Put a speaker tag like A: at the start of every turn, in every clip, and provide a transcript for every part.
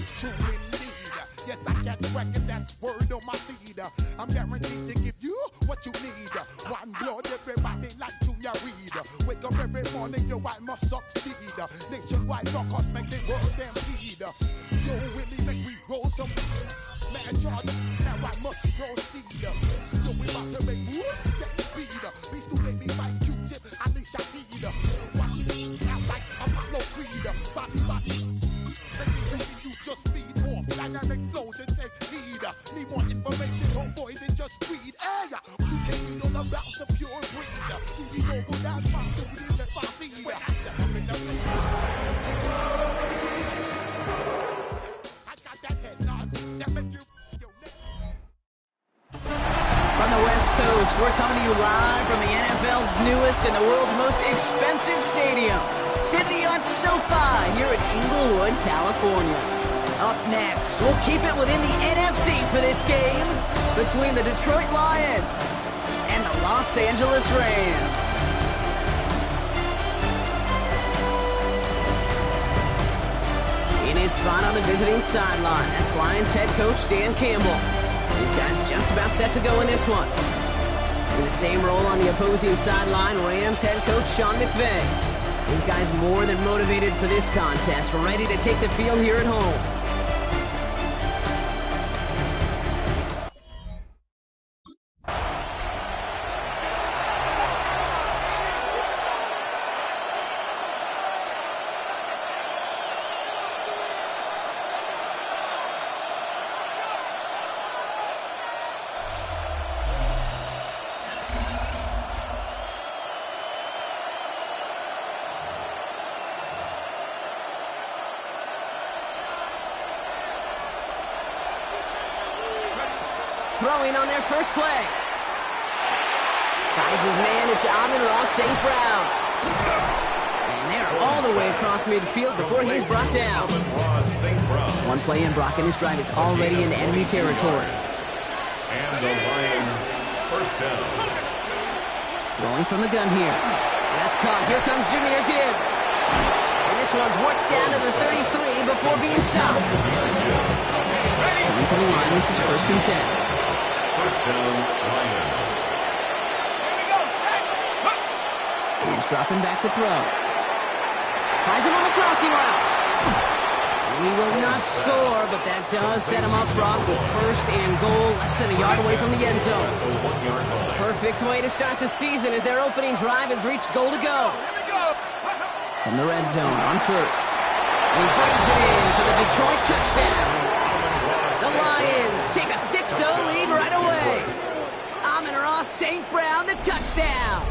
A: true indeed. Yes, I get the record, that's word on my seed. I'm guaranteed to give you what you need. One blood, everybody like Junior Reed. Wake up every morning, yo, I must succeed. Nationwide rockers make the world stampede. Yo, Willie, make we roll some man charge. Now I must proceed. So we about to make moves, set speed. Beast to make me fight Q-tip, at least I need. Watch me out like Apollo Creed. Body. You just feed off dynamic flows and take heed. Need more information, homeboy, than just read. Hey, you can't read all about the pure breed. You need over that part to read if I see. When I step up in the lead, I got that head nod that make you your neck.
B: From the West Coast, we're coming to you live from the NFL's newest and the world's most expensive stadium, state-of-the-art SoFi here in Inglewood, California. Up next, we'll keep it within the NFC for this game between the Detroit Lions and the Los Angeles Rams. In his spot on the visiting sideline, that's Lions head coach Dan Campbell. These guys just about set to go in this one. In the same role on the opposing sideline, Rams head coach Sean McVay. These guys more than motivated for this contest, ready to take the field here at home. Throwing on their first play. Finds his man, it's Amon-Ra St. Brown. And they're all the way across midfield before he's brought down. One play in, Brock, and this drive is already into enemy territory.
C: And the Lions first down.
B: Throwing from the gun here. That's caught. Here comes Jahmyr Gibbs. And this one's worked down to the 33 before being stopped. Coming to the line, this is 1st and 10.
C: First down, Lions.
B: He's dropping back to throw. Finds him on the crossing route. He will not score, but that does set him up, Brock, with 1st and goal, less than a yard away from the end zone. Perfect way to start the season as their opening drive has reached goal to go. From the red zone on 1st. He brings it in for the Detroit touchdown. The Lions take a 6-0 lead right away. Amon-Ra St. Brown, the touchdown.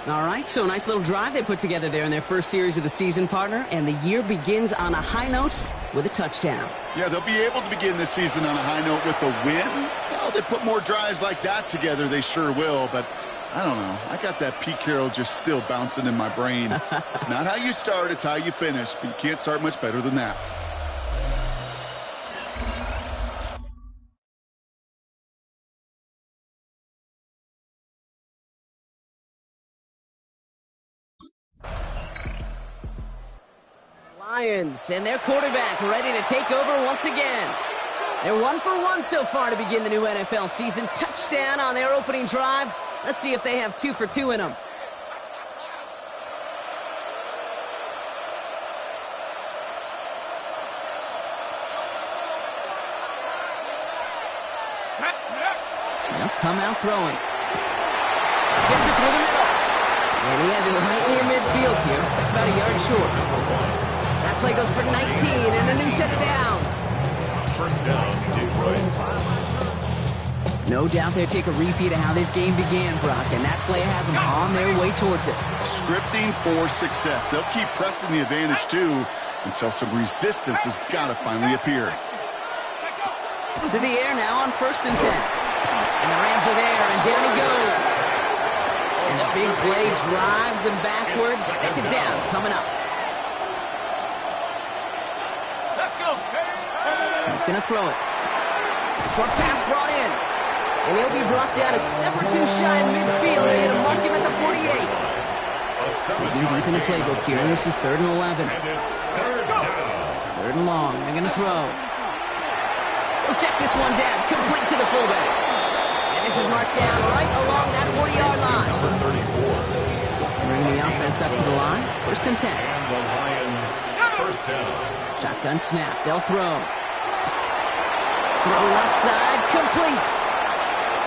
B: All right, so a nice little drive they put together there in their first series of the season, partner, and the year begins on a high note with a touchdown.
D: Yeah, they'll be able to begin the season on a high note with a win. Well, they put more drives like that together, they sure will, but I don't know. I got that Pete Carroll just still bouncing in my brain. It's not how you start, it's how you finish, but you can't start much better than that.
B: Lions and their quarterback ready to take over once again. They're 1 for 1 so far to begin the new NFL season. Touchdown on their opening drive. Let's see if they have 2 for 2 in them. They'll come out throwing. Gets it through the middle. And he has it right near midfield here. It's like about a yard short. That play goes for 19 and a new set of downs.
C: First down, Detroit.
B: No doubt they'll take a repeat of how this game began, Brock, and that play has them on their way towards it.
D: Scripting for success. They'll keep pressing the advantage, too, until some resistance has got to finally appear.
B: To the air now on 1st and 10. And the Rams are there, and down he goes. And the big play drives them backwards. 2nd down coming up. He's going to throw it. Short pass brought in. And he'll be brought down a step or 2 shy of midfield. They're going to mark him at the 48. Digging deep in the playbook here. This is 3rd and 11.
C: And it's 3rd down.
B: Third and long. They're going to throw. We'll check this one down. Complete to the fullback. And this is marked down right along that 40-yard line. Bringing the offense up to the line. First and 10.
C: And the Lions, first down.
B: Shotgun snap. They'll throw. Throw left side. Complete.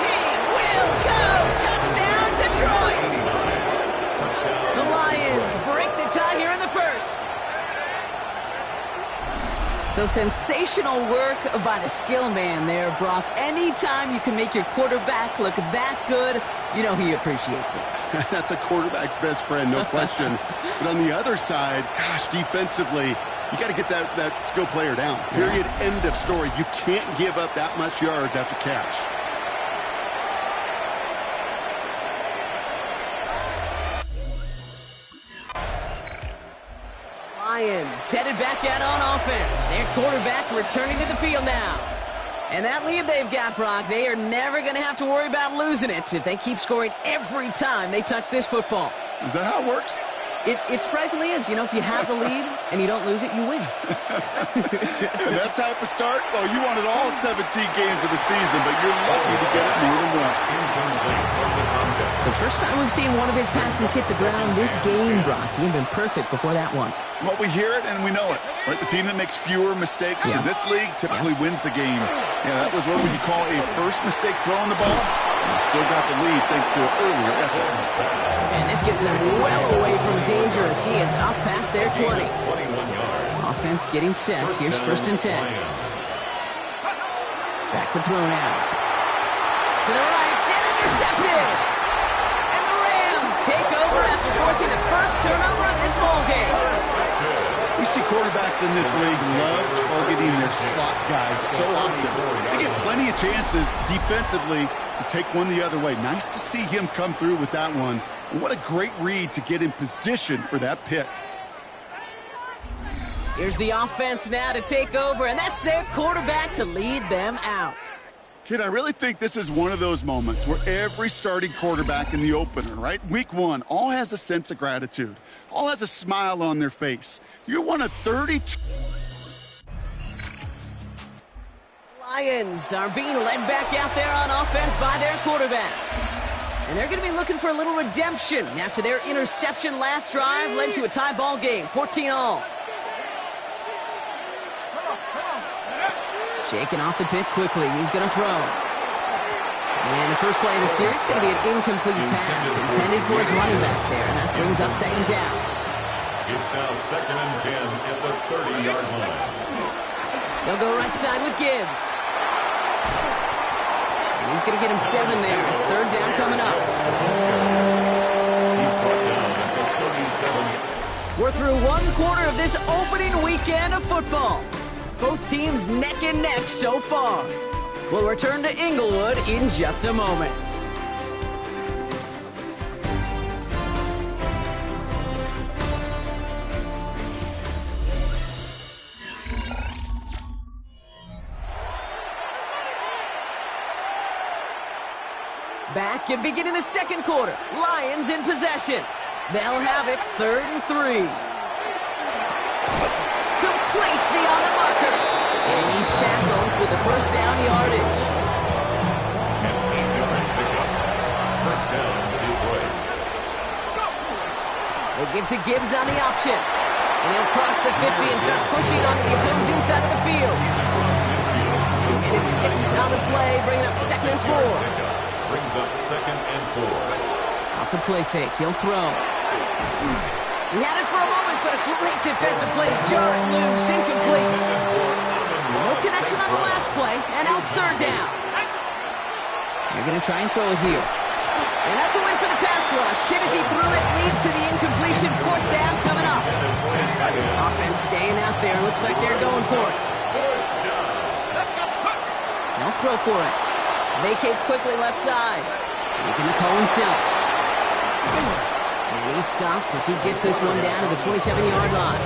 B: He will go. Touchdown, Detroit. The Lions break the tie here in the first. So sensational work by the skill man there, Brock. Anytime you can make your quarterback look that good, you know he appreciates it.
D: That's a quarterback's best friend, no question. But on the other side, gosh, defensively, you got to get that skill player down. Period, end of story. You can't give up that much yards after catch.
B: Lions headed back out on offense. Their quarterback returning to the field now. And that lead they've got, Brock, they are never going to have to worry about losing it if they keep scoring every time they touch this football.
D: Is that how it works?
B: It surprisingly is. You know, if you have the lead and you don't lose it, you win.
D: And that type of start, well, you wanted all 17 games of the season, but you're lucky to get it more than once.
B: So first time we've seen one of his passes hit the ground this game, Brock. He had been perfect before that one.
D: Well, we hear it and we know it, right? The team that makes fewer mistakes in this league typically wins the game. Yeah, that was what we call a first mistake throwing the ball. And still got the lead thanks to earlier efforts.
B: And this gets them well away from danger as he is up past their 20.
C: 21 yards.
B: Offense getting set. Here's first and 10. Back to throw now. To the right, and intercepted! And the Rams take over after forcing the first turnover of this ball game.
D: We see quarterbacks in this league love targeting their slot guys so often. They get plenty of chances defensively to take one the other way. Nice to see him come through with that one. And what a great read to get in position for that pick.
B: Here's the offense now to take over, and that's their quarterback to lead them out.
D: Kid, I really think this is one of those moments where every starting quarterback in the opener, right? Week one, all has a sense of gratitude. All has a smile on their face. You're one of 32.
B: Lions are being led back out there on offense by their quarterback. And they're going to be looking for a little redemption after their interception last drive led to a tie ball game, 14-all. Shaking off the pick quickly. He's going to throw. And the first play of the series is going to be an incomplete pass intended for his running back there. And that brings up second down.
C: It's now 2nd and 10 at the 30-yard line.
B: They'll go right side with Gibbs. And he's going to get him 7 there. It's third down coming up.
C: He's brought down at the 37.
B: We're through one quarter of this opening weekend of football. Both teams neck and neck so far. We'll return to Inglewood in just a moment. Back and beginning the second quarter. Lions in possession. They'll have it 3rd and 3. Complete beyond the marker. And he's tackled with the first down yardage.
C: An 8-yard pickup. First down to Detroit.
B: They give to Gibbs on the option. And he'll cross the 50 and start pushing onto the opposing side of the field. And it's 6 on the play, bringing up 2nd and 4.
C: Brings up 2nd and 4.
B: Off the play fake, he'll throw. He had it for a moment, but a great defensive play to jar it loose, incomplete. No connection on the last play, and now it's 3rd down. They're going to try and throw it here. And that's a win for the pass rush. Hit as he threw it, leads to the incompletion. 4th down coming up. Offense staying out there. Looks like they're going for it. They'll throw for it. Vacates quickly left side. Making the call himself. And he's stopped as he gets this one down to the 27-yard line.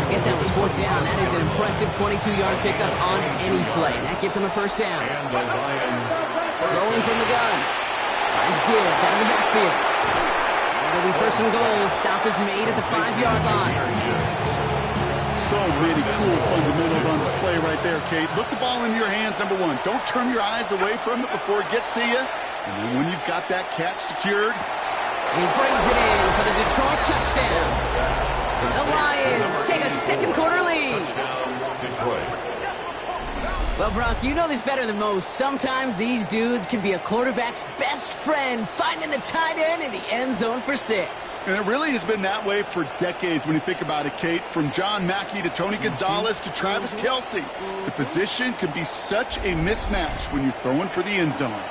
B: Forget that was 4th down. That is an impressive 22-yard pickup on any play. That gets him a first down.
C: And the Lions
B: Throwing from the gun. Finds Gibbs out of the backfield. And it'll be 1st and goal. Stop is made at the 5-yard line.
D: So many cool fundamentals on display right there, Kate. Look the ball in your hands, number one. Don't turn your eyes away from it before it gets to you. And then when you've got that catch secured,
B: he brings it in for the Detroit touchdown. The Lions take a second quarter lead.
C: Detroit.
B: Well, Brock, you know this better than most. Sometimes these dudes can be a quarterback's best friend, finding the tight end in the end zone for 6.
D: and it really has been that way for decades when you think about it, Kate. From John Mackey to Tony Gonzalez to Travis Kelce. The position can be such a mismatch when you're throwing for the end zone.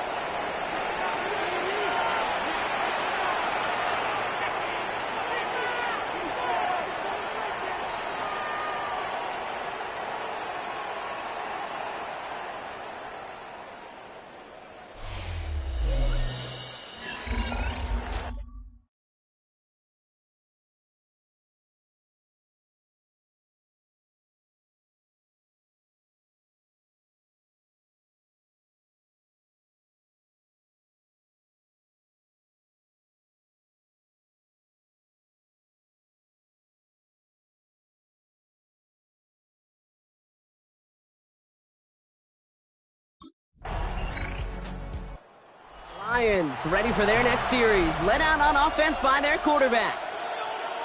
B: Lions ready for their next series, led out on offense by their quarterback.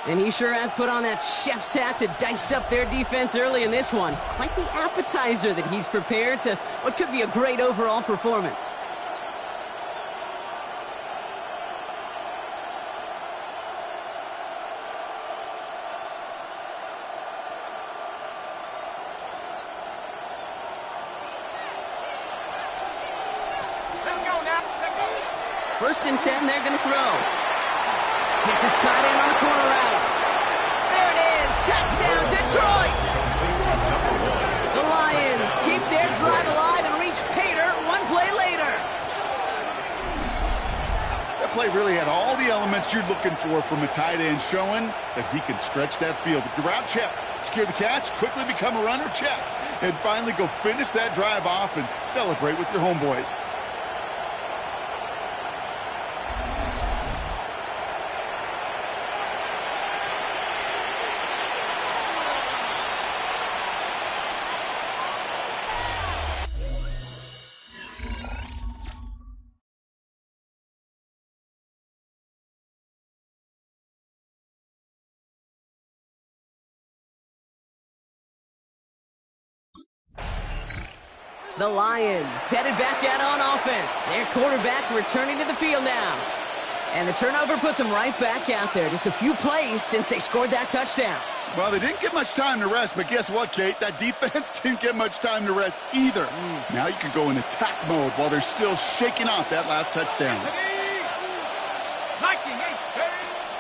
B: And he sure has put on that chef's hat to dice up their defense early in this one. Quite the appetizer that he's prepared to what could be a great overall performance. First and 10, they're going to throw. Hits his tight end on the corner route. There it is. Touchdown, Detroit. The Lions keep their drive alive and reach Pater one play later.
D: That play really had all the elements you're looking for from a tight end, showing that he can stretch that field. With the route check, secure the catch, quickly become a runner check, and finally go finish that drive off and celebrate with your homeboys.
B: The Lions headed back out on offense. Their quarterback returning to the field now. And the turnover puts them right back out there. Just a few plays since they scored that touchdown.
D: Well, they didn't get much time to rest, but guess what, Kate? That defense didn't get much time to rest either. Now you can go in attack mode while they're still shaking off that last touchdown.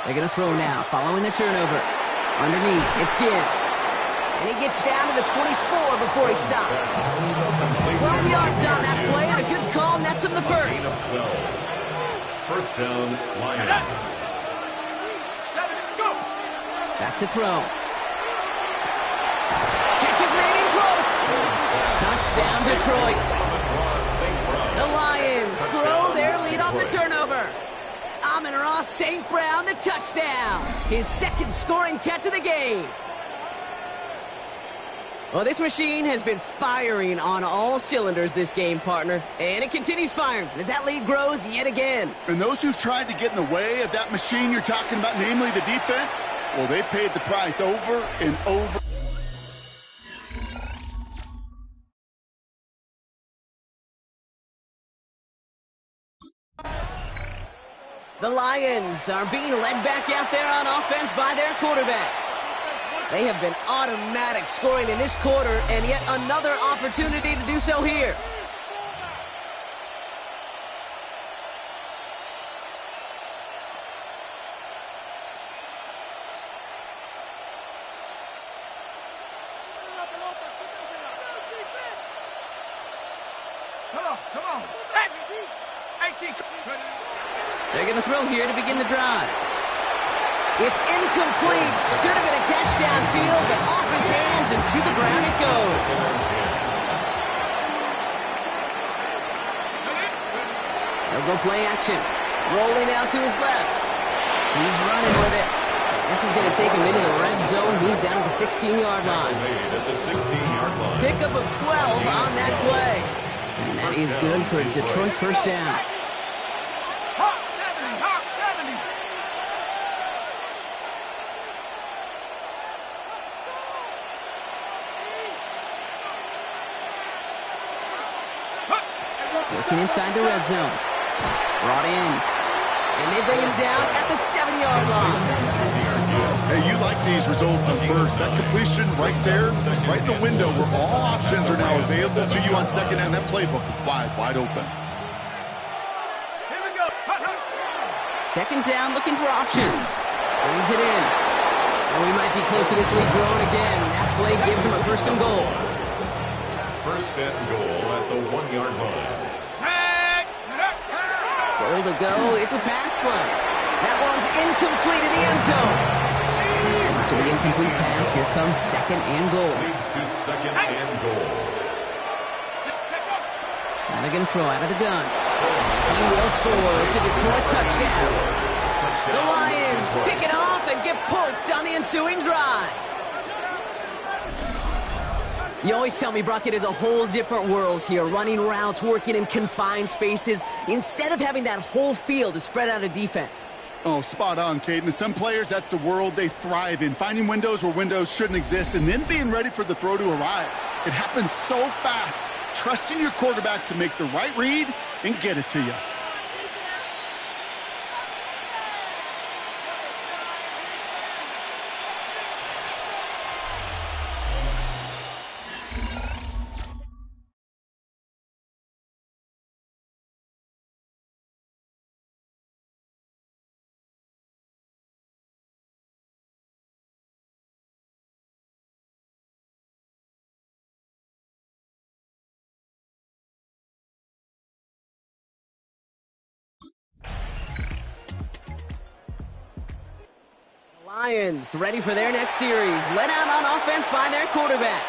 B: They're going to throw now, following the turnover. Underneath, it's Gibbs. And he gets down to the 24 before he stopped. 12 yards on that play, and a good call nets him the first.
C: First down, Lions.
B: Back to throw. Catch is made in close. Touchdown, Detroit. The Lions grow their lead off the turnover. Amon-Ra St. Brown, the touchdown. His second scoring catch of the game. Well, this machine has been firing on all cylinders this game, partner. And it continues firing as that lead grows yet again.
D: And those who've tried to get in the way of that machine you're talking about, namely the defense, well, they paid the price over and over.
B: The Lions are being led back out there on offense by their quarterback. They have been automatic scoring in this quarter, and yet another opportunity to do so here.
A: Come on. Set. 18.
B: They're going to throw here to begin the drive. It's incomplete. Should have been a catch downfield, but off his hands and to the ground it goes. They'll go play action. Rolling out to his left. He's running with it. This This is going to take him into the red zone. He's down at the 16-yard line.
C: Made at the 16-yard line.
B: Pickup of 12 on that play. And that is good for a Detroit first down.
A: Hawk 70, Hawk 70.
B: Working inside the red zone. Brought in. And they bring him down at the 7-yard line.
D: Hey, you like these results on first. That completion right there, right in the window where all options are now available to you on second down. That playbook wide open.
A: Here we go.
B: Second down, looking for options. Brings it in. And we might be close to this lead growing again. That play gives him a first and goal.
C: First and goal at the 1-yard line.
B: Goal to go. It's a pass play. That one's incomplete in the end zone. After the incomplete pass, here comes second and goal.
C: Leads to second and goal.
B: Now they're going to throw out of the gun. He will score. It's a Detroit touchdown. The Lions pick it off and get points on the ensuing drive. You always tell me, Brock, it is a whole different world here, running routes, working in confined spaces, instead of having that whole field to spread out a defense.
D: Oh, spot on, Caden. Some players, that's the world they thrive in, finding windows where windows shouldn't exist and then being ready for the throw to arrive. It happens so fast. Trusting your quarterback to make the right read and get it to you.
B: Lions ready for their next series. Let out on offense by their quarterback.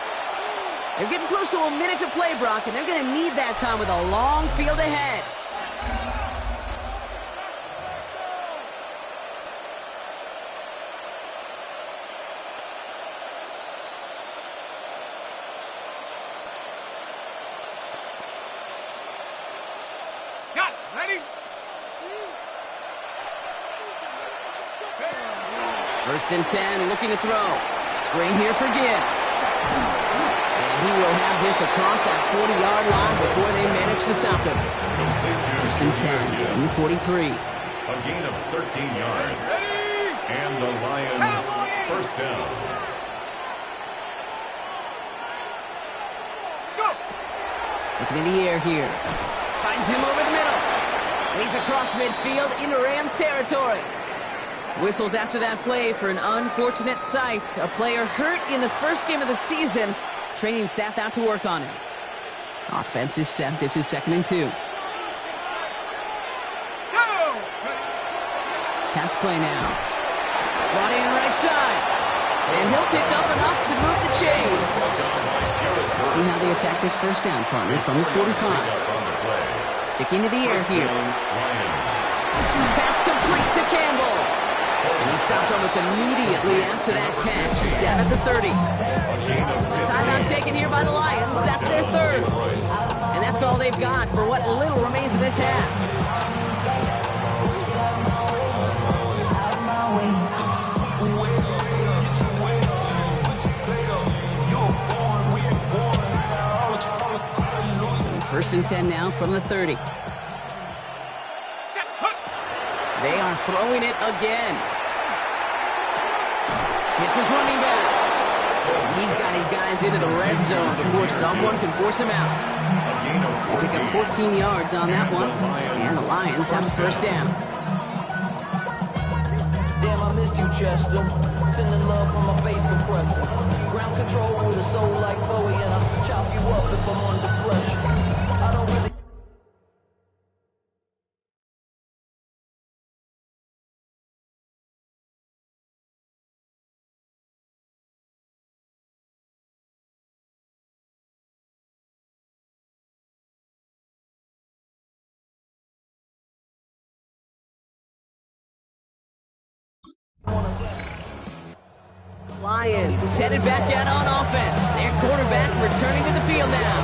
B: They're getting close to a minute to play, Brock, and they're going to need that time with a long field ahead.
A: Got it. Ready?
B: First and 10, looking to throw. Screen here for Gibbs. And he will have this across that 40-yard line before they manage to stop him. First and 10 from the 43.
C: A gain of 13 yards. And the Lions first down.
A: Go.
B: Looking in the air here. Finds him over the middle. And he's across midfield into Rams territory. Whistles after that play for an unfortunate sight. A player hurt in the first game of the season. Training staff out to work on him. Offense is set. This is 2nd and 2.
A: Go.
B: Pass play now. Brought in right side. And he'll pick up enough to move the chains. Let's see how they attack this first down, partner, from the 45. Sticking to the air here. Pass complete to Campbell. And he stopped almost immediately after that catch. He's down at the 30. Timeout taken here by the Lions. That's their third. And that's all they've got for what little remains in this half. First and 10 now from the 30. They are throwing it again. It's his running back. And he's got his guys into the red zone before someone can force him out. They pick up 14 yards on that one. And the Lions have the first down.
E: Damn, I miss you, Chester. Sending love from my bass compressor. Ground control with a soul like Bowie, and I'll chop you up if I'm under pressure. I don't really...
B: Lions headed back out on offense. Their quarterback returning to the field now.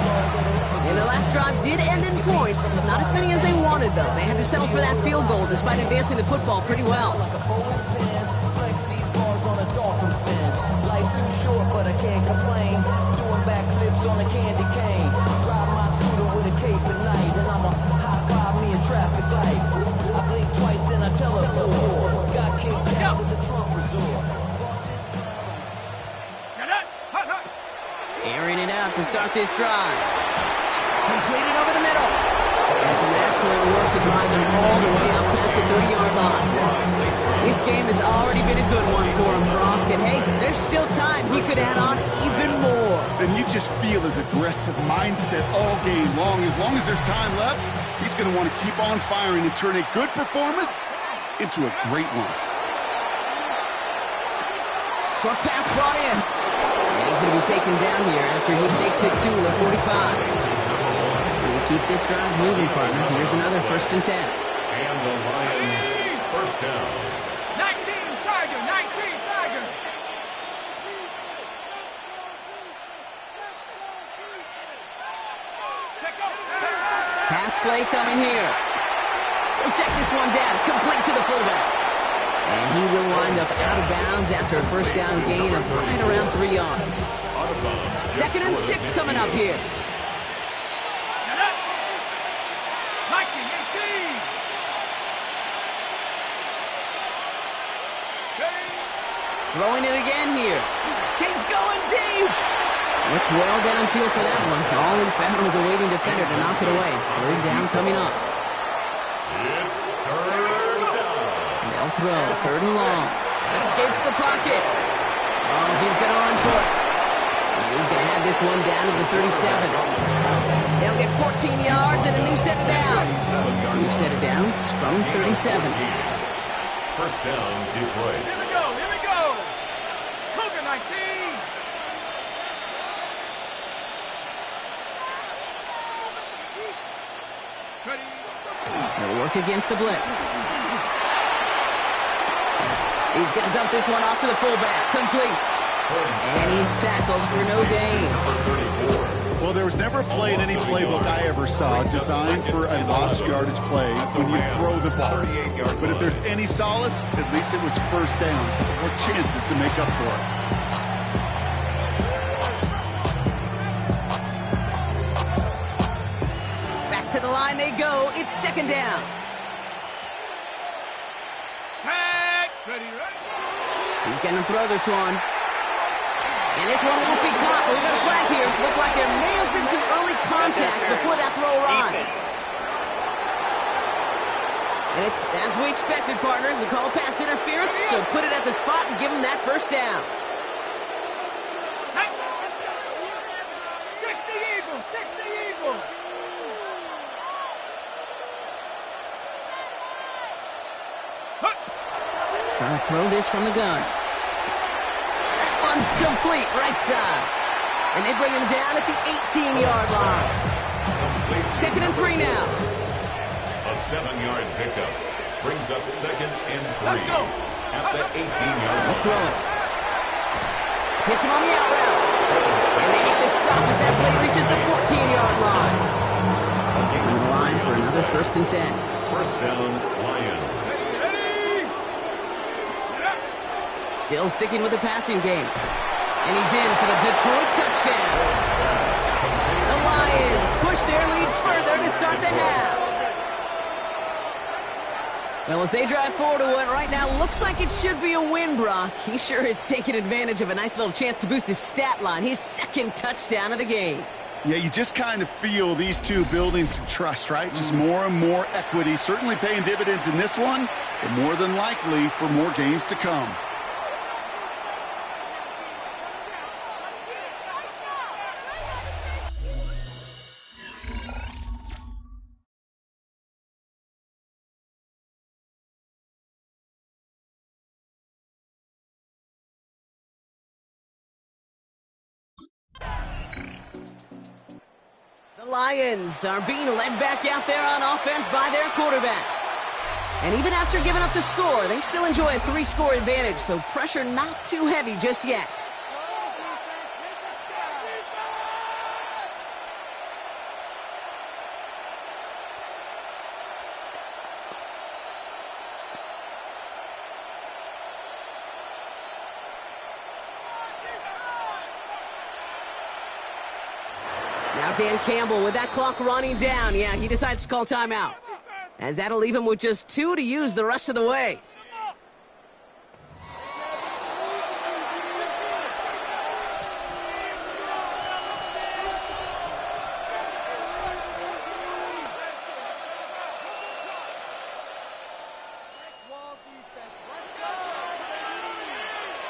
B: And their last drive did end in points. Not as many as they wanted, though. They had to settle for that field goal despite advancing the football pretty well.
E: Like a bowling pin, flex these bars on a dolphin fin. Life's too short, but I can't complain. Doing backflips on a candy cane. Ride my scooter with a cape at night, and I'ma high five me a traffic light. I blink twice, then I teleport. Got kicked out with the Trump resort.
B: Airing it out to start this drive. Completed over the middle. And some excellent work to drive them all the way up past the 30-yard line. This game has already been a good one for him, Brock. And hey, there's still time. He could add on even more.
D: And you just feel his aggressive mindset all game long. As long as there's time left, he's going to want to keep on firing and turn a good performance into a great one.
B: Short pass brought in. And he's going to be taken down here after he takes it to the 45. Keep this drive moving, partner. Here's another 1st and 10.
C: And the Lions first down.
F: 19 Tiger, 19 Tiger.
B: Pass play coming here. He'll check this one down, complete to the fullback. And he will wind up out of bounds after a 1st down gain of right around 3 yards. 2nd and 6 coming up here. Throwing it again here. He's going deep. Looked well downfield for that one. All he found was a waiting defender to knock it away. 3rd down coming up.
C: It's 3rd down.
B: They'll throw. 3rd and long. Escapes the pocket. Oh, he's going to run for it. And he's going to have this one down to the 37. They'll get 14 yards and a new set of downs. New set of downs from 37.
C: 1st down, Detroit.
F: Here we go, here we go. Cougar 19. Ready.
B: He'll work against the blitz. He's going to dump this one off to the fullback. Complete. And he's tackled for no gain.
D: Well, there was never a play in any playbook I ever saw designed for a lost yardage play when you throw the ball. But if there's any solace, at least it was 1st down, or chances to make up for it.
B: Back to the line they go. It's 2nd down.
F: Set. Ready, ready.
B: He's going to throw this one. And this one won't be caught. We've got a flag here. Looked like there may have been some early contact before that throw arrived. And it's as we expected, partner. We call pass interference, so put it at the spot and give him that 1st down.
F: 60 Eagles, 60 Eagles.
B: Trying to throw this from the gun. That one's complete, right side. And they bring him down at the 18-yard line. 2nd and 3 now.
C: A 7-yard pickup brings up 2nd and 3
F: Let's go.
C: at the 18-yard
B: They'll
C: line.
B: throw it. Hits him on the out route. And they make the stop as that play reaches the 14-yard line. On the line for another 1st and 10.
C: 1st down, Lions.
B: Still sticking with the passing game. And he's in for the Detroit touchdown. The Lions push their lead further to start the half. Well, as they drive forward to what right now looks like it should be a win, Brock. He sure has taken advantage of a nice little chance to boost his stat line. His 2nd touchdown of the game.
D: Yeah, you just kind of feel these two building some trust, right? Just more and more equity. Certainly paying dividends in this one, but more than likely for more games to come.
B: The Lions are being led back out there on offense by their quarterback. And even after giving up the score, they still enjoy a 3-score advantage, so pressure not too heavy just yet. Now Dan Campbell with that clock running down. Yeah, he decides to call timeout, as that'll leave him with just 2 to use the rest of the way.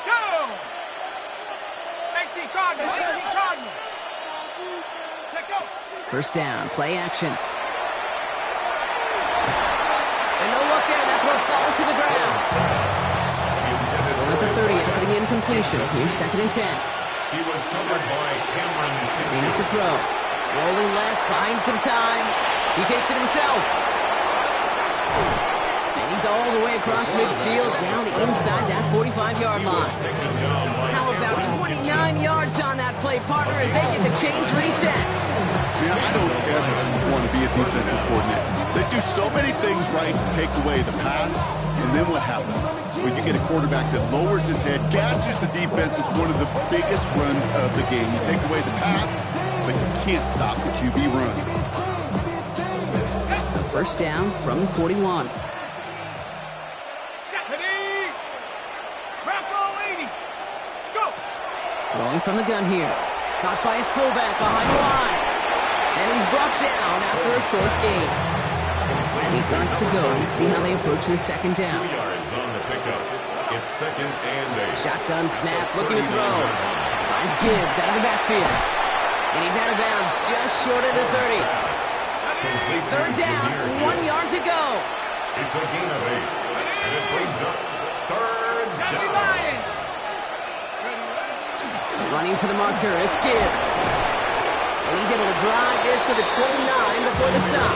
F: Go! 18 Cardinal, 18 Cardinal. Check out.
B: First down, play action. And no look there, that throw falls to the ground. So at the 30 after the incompletion. Here's 2nd and 10.
C: He was covered by Cameron
B: Setting up to
C: Mitchell.
B: throw. Rolling left, buying some time. He takes it himself. And he's all the way across midfield, down inside that 45-yard line.
C: Taken down by
B: How about
C: Cameron
B: 29 yards on that play, partner, as they get the chains reset?
D: Man, I don't ever want to be a defensive coordinator. They do so many things right to take away the pass, and then what happens? When you get a quarterback that lowers his head, gashes the defense with one of the biggest runs of the game. You take away the pass, but you can't stop the QB run.
B: So first down from the 41.
F: Ready? Bronco 80. Go!
B: Throwing from the gun here. Caught by his fullback behind the line. And he's brought down after a short gain. 8 yards to go. Let's see how they approach this 2nd
C: 2
B: down.
C: yards on the pickup. It's 2nd and 8.
B: Shotgun snap, looking to throw. Finds Gibbs out of the backfield. And he's out of bounds just short of the 30.
C: Complete to
B: 3rd down,
C: Jameer
B: 1
C: Gibbs.
B: yard to go.
C: It's a gain of 8. And it brings up 3rd
F: Happy
C: down.
F: Lions!
B: Running for the marker, it's Gibbs. And he's able to drive this to the 29 before the stop.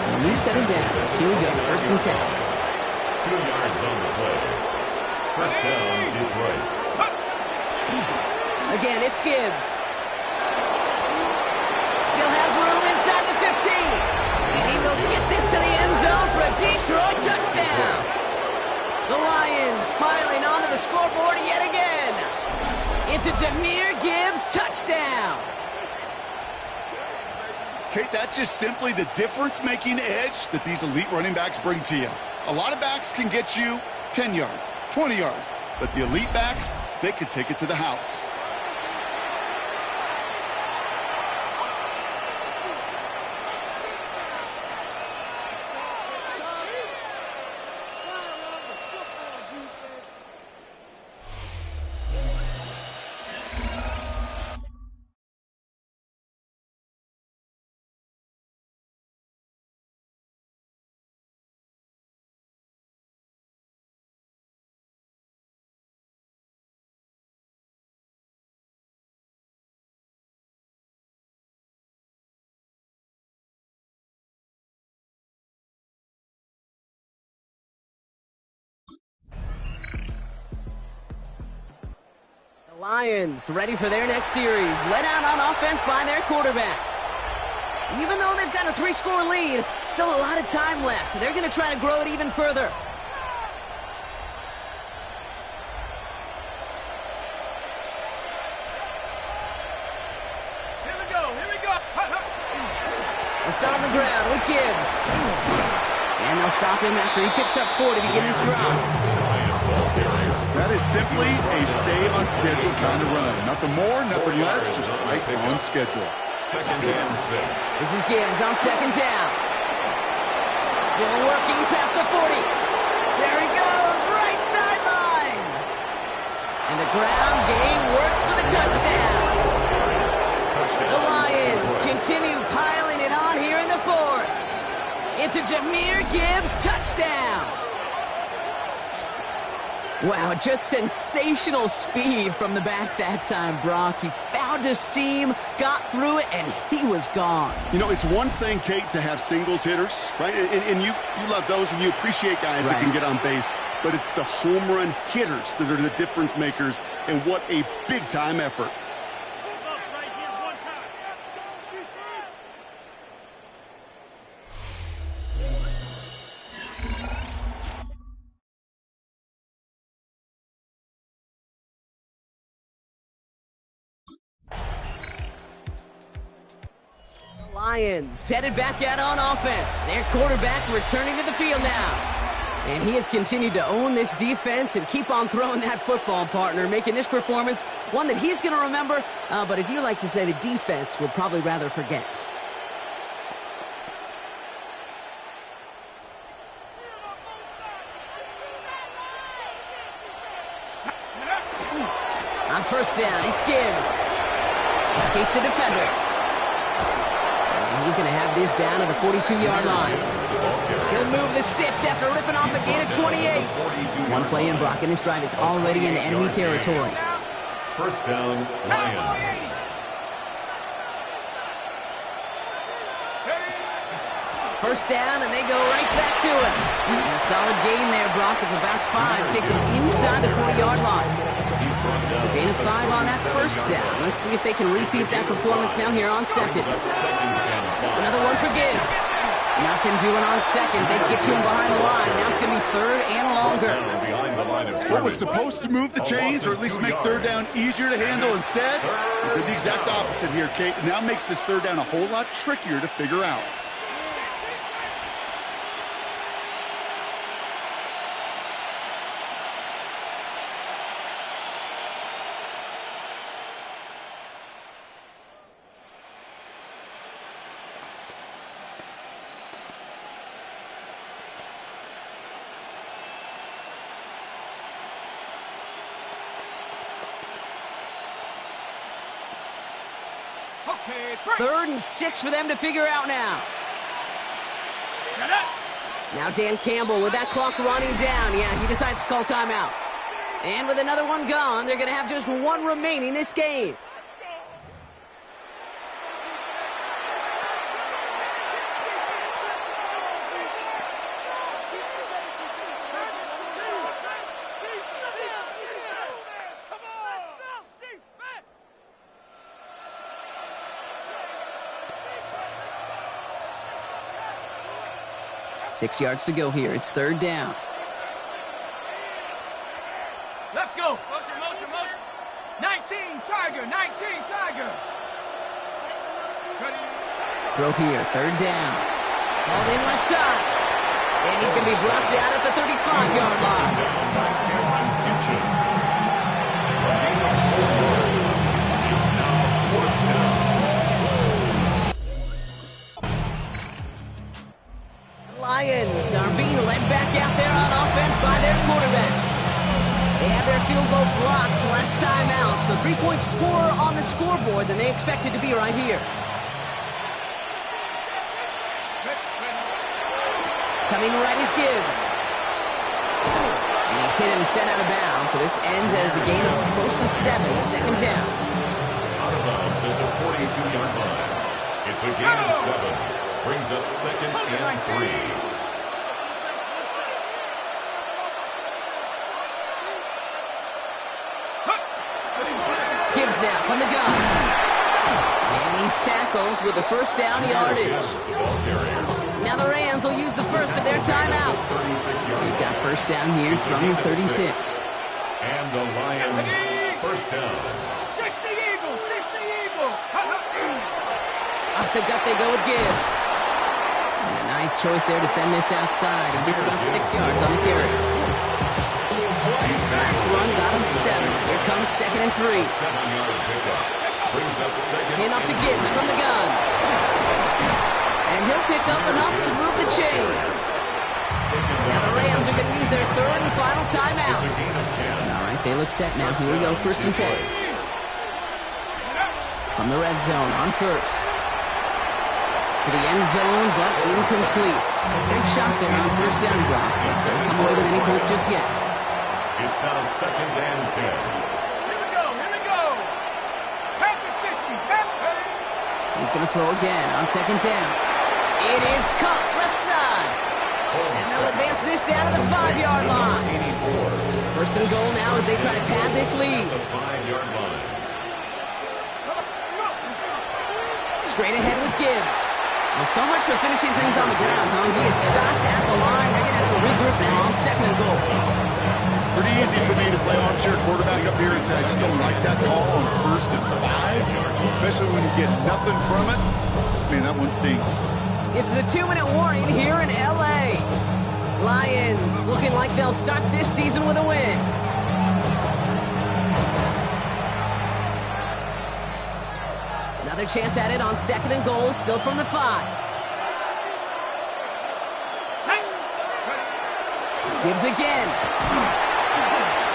B: So a new set of downs. Here we go, 1st and 10.
C: 2 yards on the play. First down, Detroit.
B: Again, it's Gibbs. Still has room inside the 15. And he will get this to the end zone for a Detroit touchdown. The Lions piling onto the scoreboard yet again. It's a Jahmyr Gibbs touchdown.
D: Kate, that's just simply the difference-making edge that these elite running backs bring to you. A lot of backs can get you 10 yards, 20 yards, but the elite backs, they can take it to the house.
B: Lions ready for their next series, led out on offense by their quarterback. Even though they've got a 3-score lead, still a lot of time left, so they're going to try to grow it even further.
F: Here we go, here we go.
B: They'll start on the ground with Gibbs. And they'll stop him after he picks up 4 to begin this drive.
D: That is simply a stay-on-schedule kind of run. Nothing more, nothing less, just right on schedule.
C: 2nd and 6.
B: This is Gibbs on 2nd down. Still working past the 40. There he goes, right sideline. And the ground game works for the touchdown. The Lions continue piling it on here in the 4th. It's a Jahmyr Gibbs touchdown. Wow, just sensational speed from the back that time, Brock. He found a seam, got through it, and he was gone.
D: You know, it's one thing, Kate, to have singles hitters, right? And you love those, and you appreciate guys that can get on base. But it's the home run hitters that are the difference makers, and what a big-time effort.
B: Lions headed back out on offense. Their quarterback returning to the field now. And he has continued to own this defense and keep on throwing that football, partner, making this performance one that he's going to remember, but as you like to say, the defense would probably rather forget. On first down, it's Gibbs. Escapes a defender. And he's going to have this down at the 42-yard line. He'll move the sticks after ripping off a gain of 28. One play in, Brock, and this drive is already into enemy territory.
C: First down, Lions.
B: First down, and they go right back to it. And a solid gain there, Brock, of about 5. Takes him inside the 40-yard line. So gain of 5 on that first down. Let's see if they can repeat that performance now here on second. Another one for Gibbs. Nothing doing on second. They get to him behind the line. Now it's going to be third and longer.
D: What was supposed to move the chains, or at least make third down easier to handle instead? They did the exact opposite here, Kate. It now makes this third down a whole lot trickier to figure out.
B: Third and 6 for them to figure out now. Now Dan Campbell with that clock running down. Yeah, he decides to call timeout. And with another one gone, they're going to have just one remaining this game. Six yards to go here. It's third down.
F: Let's go. Motion. 19, Tiger. 19, Tiger.
B: Throw here. Third down. Ball in left side. And he's going to be brought down at the 35-yard line. Lions are being led back out there on offense by their quarterback. They had their field goal blocked last time out, so 3 points poorer on the scoreboard than they expected to be right here. Coming right is Gibbs. And he's hit and sent out of bounds, so this ends as a gain of close to 7, second down.
C: Out of bounds at the 42-yard line. It's a gain of 7. Brings up second and 3.
B: Gibbs now from the gun. And he's tackled with the first down yardage. Now the Rams will use the first of their timeouts. They've got first down here from the 36.
C: And the Lions first down.
F: 60 Eagle.
B: Off the gut they go with Gibbs. And a nice choice there to send this outside. He gets about 6 yards on the carry. Last run got him 7. Here comes second and 3.
C: 7-yard pickup. Brings up second.
B: And off to Gibbs from the gun. And he'll pick up enough to move the chains. Now the Rams are going to use their third and final timeout. All right, they look set now. Here we go, first and 10. From the red zone on first. To the end zone, but incomplete. So good shot there on first down, Brock. But they'll come away with any points just yet.
C: It's now 2nd and 10.
F: Here we go, here we go. Back to 60, back.
B: He's going to throw again on 2nd down. It is caught left side. And they'll advance this down to the 5-yard line.
C: 84.
B: 1st and goal now as they try to pad this lead.
C: The 5-yard line.
B: Straight ahead with Gibbs. Well, so much for finishing things on the ground, huh? He is stopped at the line. They're going to have to regroup now on 2nd and goal.
D: Pretty easy for me to play armchair quarterback up here and say I just don't like that call on 1st and 5, especially when you get nothing from it. Man, that one stinks.
B: It's the 2-minute warning here in L.A. Lions looking like they'll start this season with a win. Another chance at it on 2nd and goal, still from the 5. Gibbs again.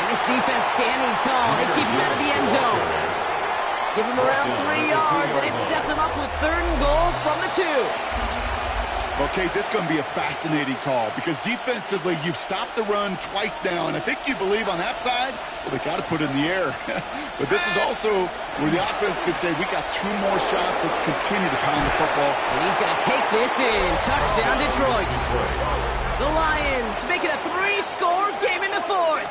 B: And this defense standing tall. They keep him out of the end zone. Give him around 3 yards, and it sets him up with 3rd and goal from the 2.
D: Okay, this is going to be a fascinating call because defensively, you've stopped the run twice now, and I think you believe on that side, well, they got to put it in the air. But this is also where the offense could say, we got 2 more shots. Let's continue to pound the football.
B: And he's going to take this in. Touchdown, Detroit. The Lions make it a 3-score game in the 4th.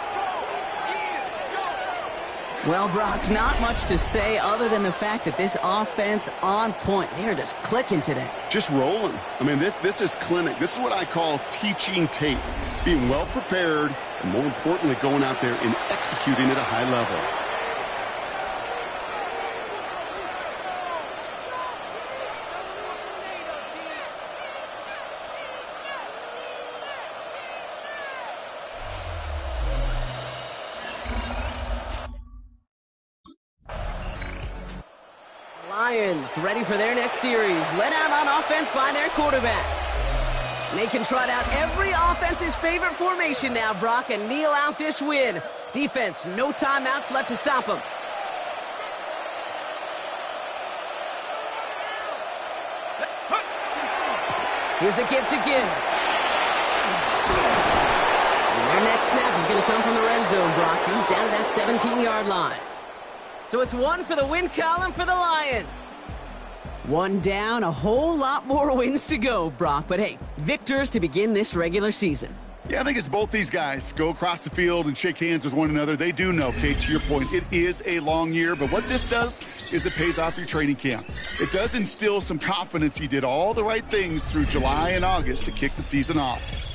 B: Well, Brock, not much to say other than the fact that this offense on point. They are just clicking today.
D: Just rolling. I mean, this is clinic. This is what I call teaching tape. Being well prepared, and more importantly, going out there and executing at a high level.
B: Lions ready for their next series. Led out on offense by their quarterback. They can trot out every offense's favorite formation now, Brock, and kneel out this win. Defense, no timeouts left to stop them. Here's a give to Gibbs. And their next snap is going to come from the red zone, Brock. He's down to that 17-yard line. So it's 1 for the win column for the Lions. 1 down, a whole lot more wins to go, Brock. But hey, victors to begin this regular season.
D: Yeah, I think it's both these guys go across the field and shake hands with one another. They do know, Kate, to your point, it is a long year. But what this does is it pays off your training camp. It does instill some confidence. He did all the right things through July and August to kick the season off.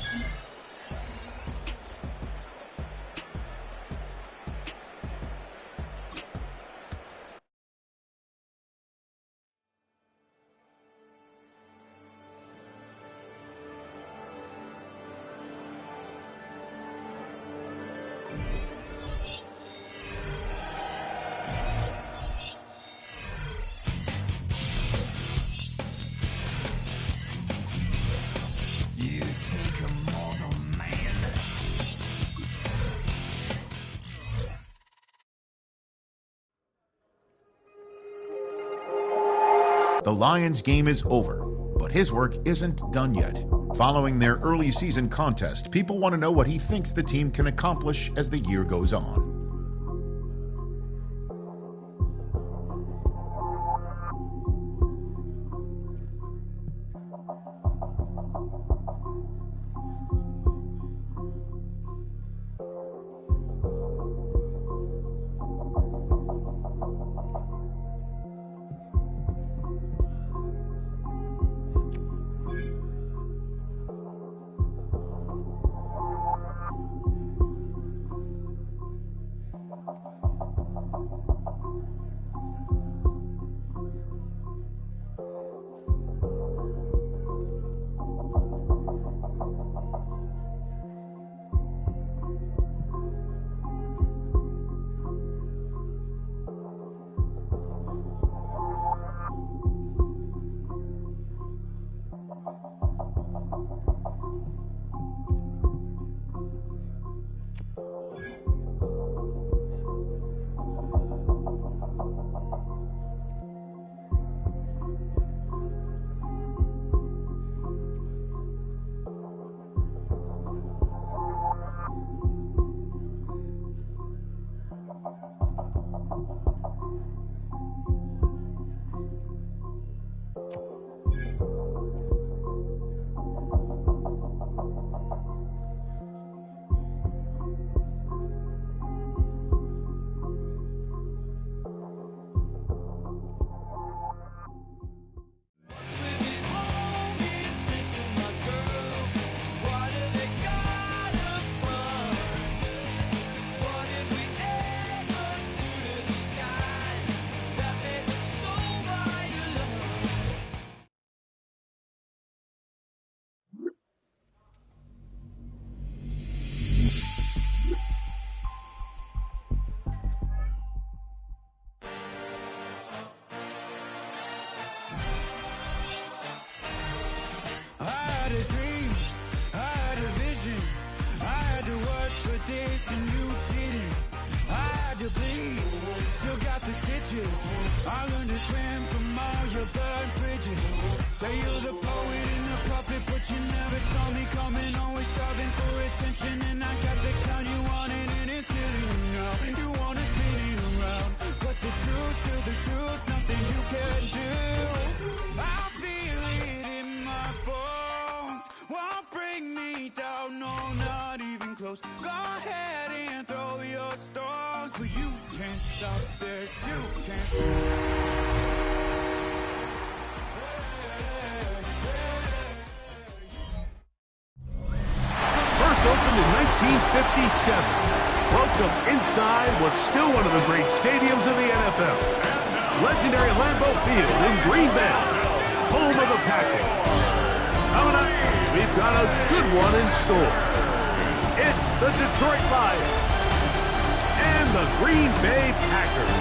G: The Lions game is over, but his work isn't done yet. Following their early season contest, people want to know what he thinks the team can accomplish as the year goes on.
H: to bleed, still got the stitches. I learned to swim from all your burned bridges. Say you're the poet and the prophet, but you never saw me coming. Always starving for attention, and I got the clown you wanted, and it's killing you now. You wanna spin it around, but the truth, still the truth, nothing you can do. I feel it in my bones, won't bring me down, no, not even close. Go ahead and throw your stones, but you can't stop this, you can't.
I: Opened in 1957. Welcome inside what's still one of the great stadiums of the NFL. Legendary Lambeau Field in Green Bay, home of the Packers. Coming up, we've got a good one in store. It's the Detroit Lions and the Green Bay Packers.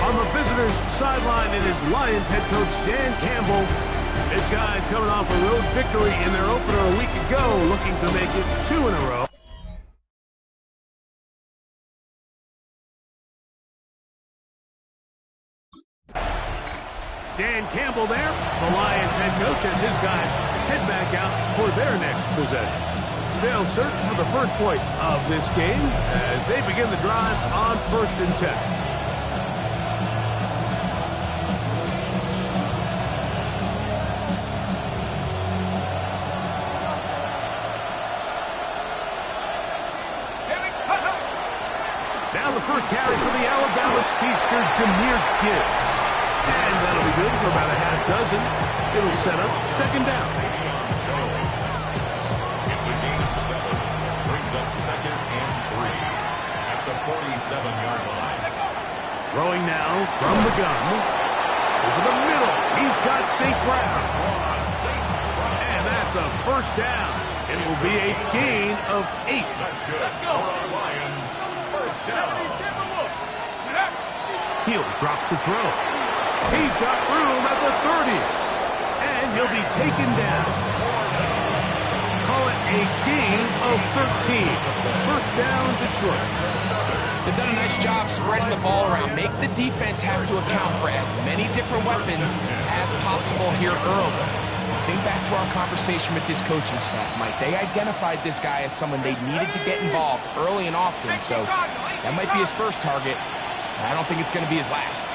I: On the visitors' sideline is Lions head coach Dan Campbell. This guy's coming off a road victory in their opener a week ago, looking to make it 2 in a row. Dan Campbell there, the Lions head coach, as his guys head back out for their next possession. They'll search for the first points of this game as they begin the drive on 1st and 10. Now the first carry for the Alabama speedster, Jahmyr Gibbs. And that'll be good for about a half dozen. It'll set up 2nd down.
C: It's a gain of 7. Brings up 2nd and 3 at the 47-yard line.
I: Throwing now from the gun. Over the middle, he's got St. Brown. And that's a 1st down. It will be a gain of 8.
C: That's good. Let's go. Lions, 1st down.
I: He'll drop to throw. He's got room at the 30. And he'll be taken down. Call it a gain of 13. 1st down, Detroit.
J: They've done a nice job spreading the ball around. Make the defense have to account for as many different weapons as possible here early. Think back to our conversation with this coaching staff, Mike. They identified this guy as someone they needed to get involved early and often, so that might be his first target. I don't think it's going to be his last.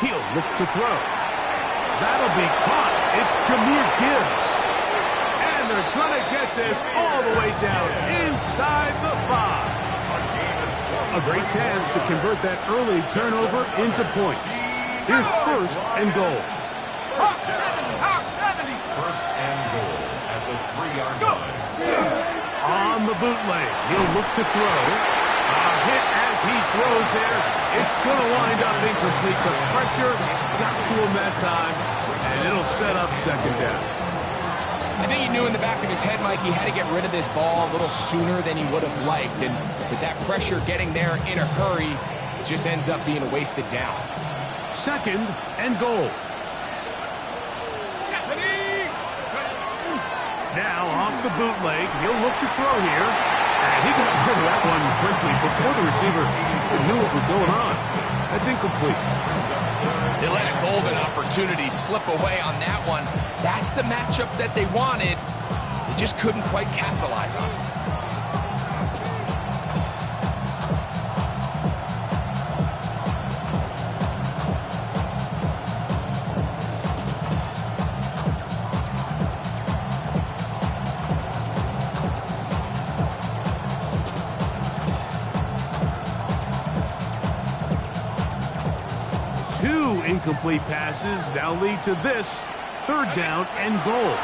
I: He'll look to throw. That'll be caught. It's Jahmyr Gibbs. And they're going to get this all the way down inside the 5. A great chance to convert that early turnover into points. Here's 1st and goal.
F: Hawk 70.
C: 1st and goal at the 3-yard line.
I: On the bootleg, he'll look to throw. A hit as he throws there. It's going to wind up incomplete. The pressure got to him that time, and it'll set up 2nd down.
J: I think he knew in the back of his head, Mike, he had to get rid of this ball a little sooner than he would have liked. And with that pressure getting there in a hurry, it just ends up being a wasted down.
I: 2nd and goal. Now off the bootleg, he'll look to throw here. And he got rid of that one quickly before the receiver knew what was going on. That's incomplete.
J: They let a golden opportunity slip away on that one. That's the matchup that they wanted. They just couldn't quite capitalize on it.
I: Incomplete passes now lead to this 3rd down and goal.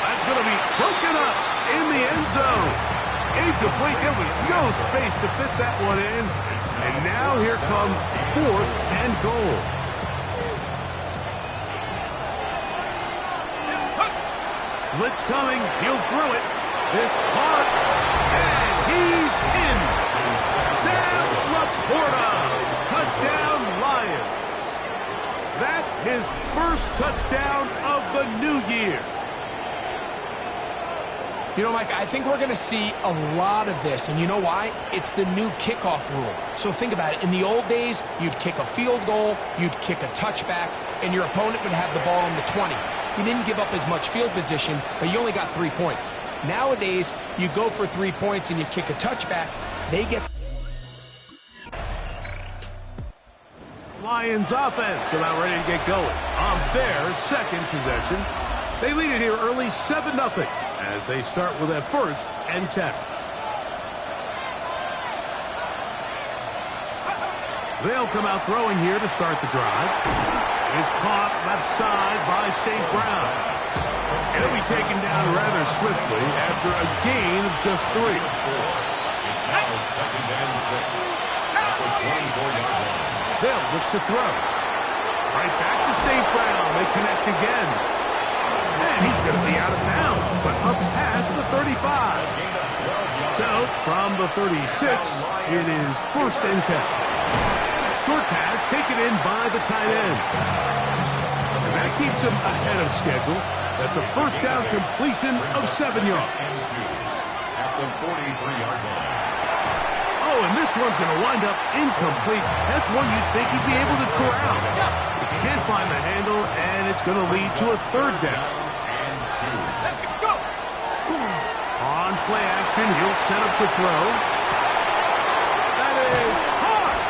I: That's going to be broken up in the end zone. Incomplete. There was no space to fit that one in. And now here comes 4th and goal. Blitz coming. He'll throw it. This caught. And he's in. Sam Laporta. Touchdown, Lions. That his first touchdown of the new year.
J: You know, Mike, I think we're going to see a lot of this, and you know why? It's the new kickoff rule. So think about it. In the old days, you'd kick a field goal, you'd kick a touchback, and your opponent would have the ball on the 20. You didn't give up as much field position, but you only got 3 points. Nowadays, you go for 3 points and you kick a touchback, they get...
I: Lions offense about ready to get going on their second possession. They lead it here early 7-0 as they start with a 1st and 10. They'll come out throwing here to start the drive. It is caught left side by St. Brown. He'll be taken down rather swiftly after a gain of just 3.
C: It's now 2nd and 6. At the 24-yard line.
I: They'll look to throw. Right back to St. Brown. They connect again. And he's going to be out of bounds, but up past the 35. So, from the 36, it is 1st and 10. Short pass taken in by the tight end. And that keeps him ahead of schedule. That's a 1st down completion of 7 yards.
C: At the 43-yard line.
I: Oh, and this one's going to wind up incomplete. That's one you'd think he'd be able to corral. He can't find the handle, and it's going to lead to a 3rd down.
F: Let's go.
I: On play action, he'll set up to throw. That is caught!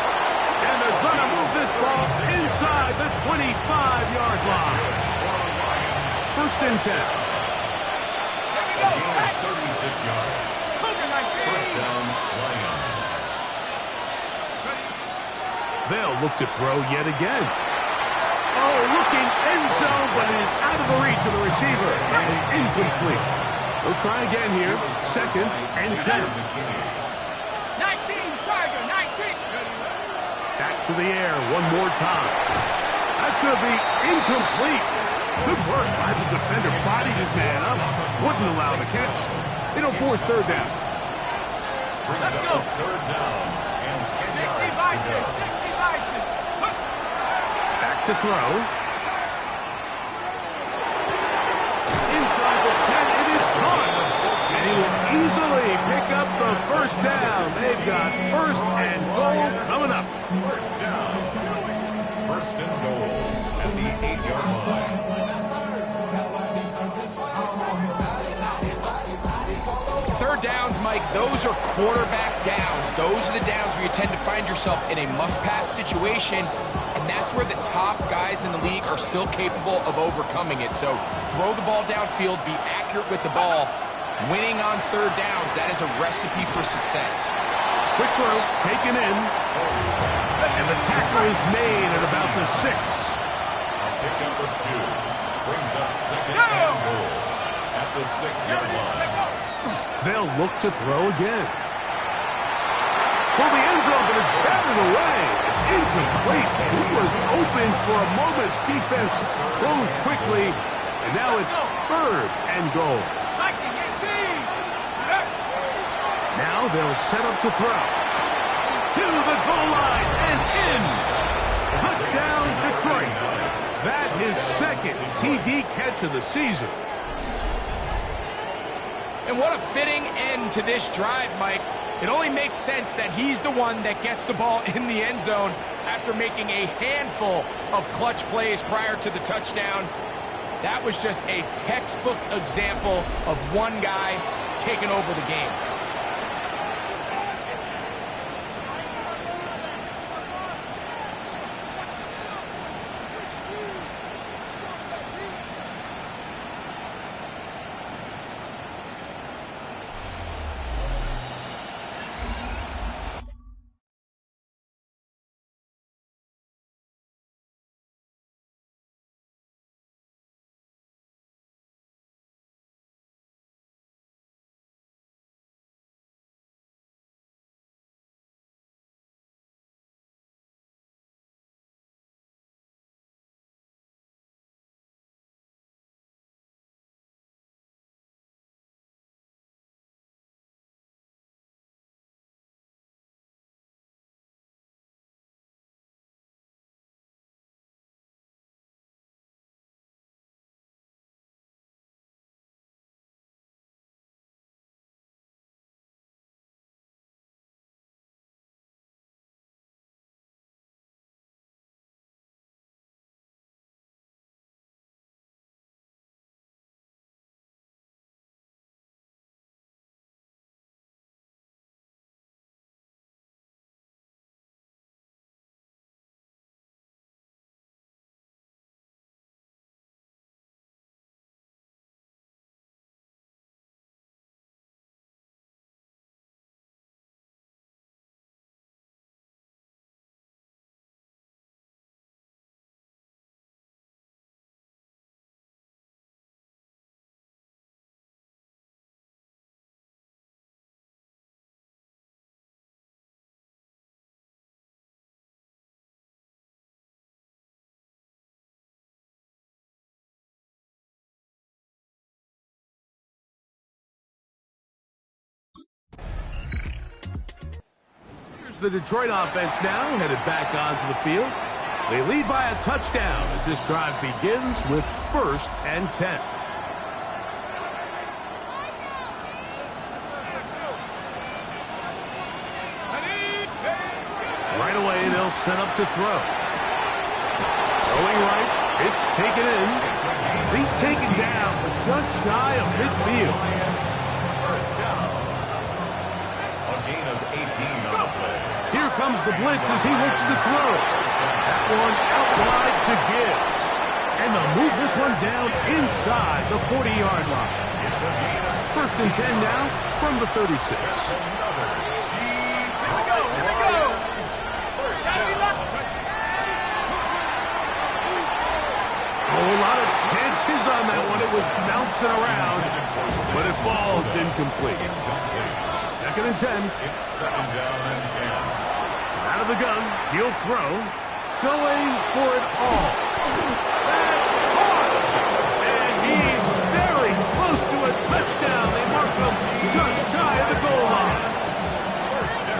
I: And they're going to move this ball inside the 25-yard line. 1st and 10.
F: Here we go. Sack.
C: 36 yards.
F: Cougar 19.
C: 1st down, Lions.
I: They'll look to throw yet again. Oh, looking end zone, but it is out of the reach of the receiver and incomplete. They'll try again here. 2nd and 10.
F: 19, Tiger, 19.
I: Back to the air one more time. That's going to be incomplete. Good work by the defender. Bodied his man up. Wouldn't allow the catch. It'll force 3rd down.
C: Let's go. 3rd down and 10
F: 60
C: yards
F: by
C: to
F: 6,
C: go.
F: 60 by 6.
I: Back to throw. Inside the 10, it is caught. And he will easily pick up the 1st down. They've got 1st and goal coming up.
C: 1st down. 1st and goal at the 8-yard line.
J: Third downs, Mike, those are quarterback downs. Those are the downs where you tend to find yourself in a must-pass situation, and that's where the top guys in the league are still capable of overcoming it. So throw the ball downfield, be accurate with the ball. Winning on 3rd downs, that is a recipe for success.
I: Quick throw, taken in. And the tackle is made at about the 6.
C: A pickup of 2 brings up 2nd and goal at the 6-yard line.
I: They'll look to throw again. Well, the end zone, but it's batted away. Incomplete. He was open for a moment. Defense closed quickly, and now it's 3rd and goal. Now they'll set up to throw. To the goal line and in. Touchdown, Detroit. That his 2nd TD catch of the season.
J: And what a fitting end to this drive, Mike. It only makes sense that he's the one that gets the ball in the end zone after making a handful of clutch plays prior to the touchdown. That was just a textbook example of one guy taking over the game.
I: the Detroit offense now, headed back onto the field. They lead by a touchdown as this drive begins with 1st and 10. Right away, they'll set up to throw. Throwing right, it's taken in. He's taken down, but just shy of midfield.
C: First down. A gain of 18 on the play.
I: Here comes the blitz as he looks to throw. That one out wide to Gibbs. And they'll move this one down inside the 40-yard line.
C: It's a gain of
I: 1st and 10 now from the 36.
C: another.
F: Here we go.
C: First down.
I: A lot of chances on that one. It was bouncing around, but it falls incomplete. 2nd and 10.
C: It's 2nd down and 10.
I: Out of the gun, he'll throw. Going for it all. That's hard. And he's very close to a touchdown. They mark him just shy of the goal line.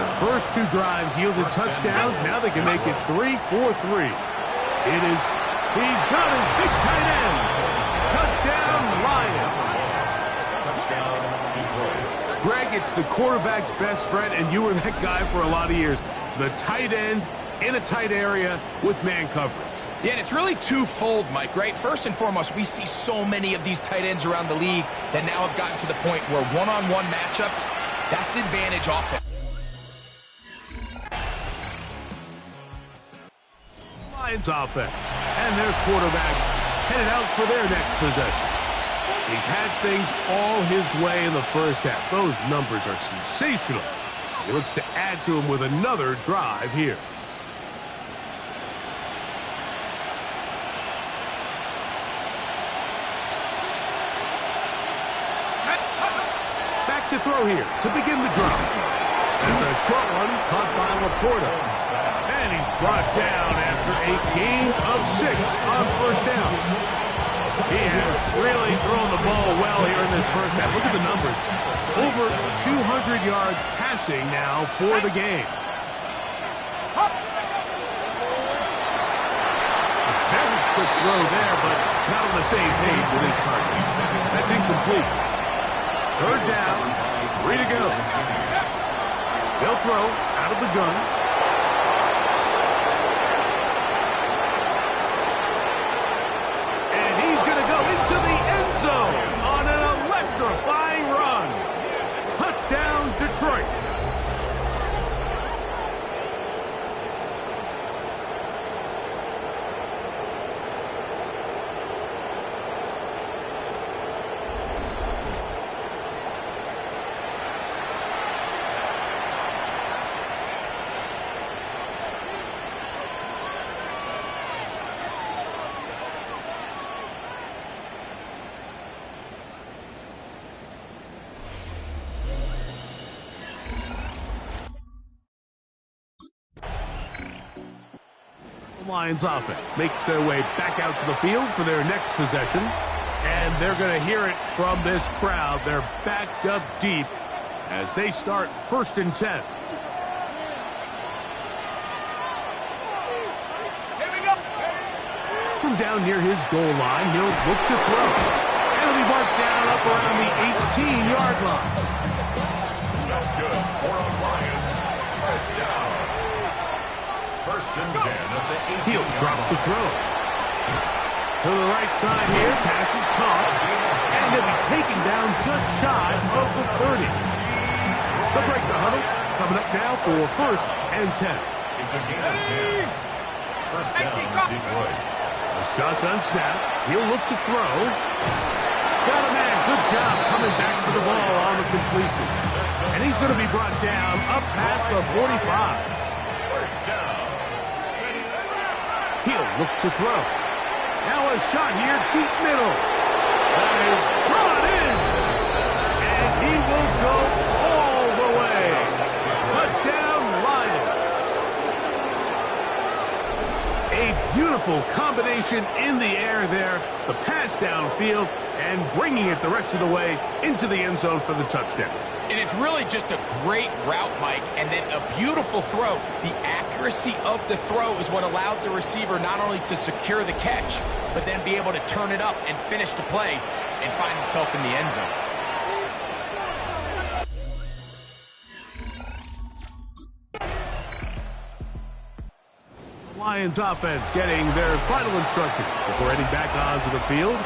I: The first 2 drives yielded touchdowns. Now they can make it 3-4-3. It is, he's got his big tight end. Touchdown, Lions.
C: Touchdown, Detroit.
I: Greg, it's the quarterback's best friend, and you were that guy for a lot of years. The tight end in a tight area with man coverage.
J: Yeah, and it's really twofold, Mike, right? First and foremost, we see so many of these tight ends around the league that now have gotten to the point where one-on-one matchups, that's advantage offense.
I: Lions offense, and their quarterback headed out for their next possession. He's had things all his way in the first half. Those numbers are sensational. He looks to add to them with another drive here. Back to throw here to begin the drive. It's a short one caught by Laporta. And he's brought down after a gain of 6 on 1st down. He has really thrown the ball well here in this first half. Look at the numbers. Over 200 yards passing now for the game. A very quick throw there, but not on the same page with his target. That's incomplete. 3rd down, 3 to go. They'll throw out of the gun. And he's going to go into the end zone on an electrifying run. Touchdown, Detroit. Lions offense makes their way back out to the field for their next possession. And they're going to hear it from this crowd. They're backed up deep as they start 1st and 10.
F: Here we go.
I: From down near his goal line, he'll look to throw. And he'll be marked down up around the 18-yard line.
C: That's good for the Lions. First down. 1st and 10 at the 18.
I: He'll drop to throw. To the right side here, pass is caught. And he'll be taken down just shy of the 30. They'll break the huddle. Coming up now for 1st and 10.
C: It's a gain of 10. First down, Detroit.
I: A shotgun snap. He'll look to throw. Got a man. Good job coming back for the ball on the completion. And he's going to be brought down up past the 45.
C: First down.
I: He'll look to throw. Now a shot here, deep middle. That is brought in. And he will go all the way. Touchdown, Lions. A beautiful Beautiful combination in the air there. The pass downfield and bringing it the rest of the way into the end zone for the touchdown.
J: And it's really just a great route, Mike, and then a beautiful throw. The accuracy of the throw is what allowed the receiver not only to secure the catch, but then be able to turn it up and finish the play and find himself in the end zone.
I: The Lions offense getting their final instruction before heading back onto the field.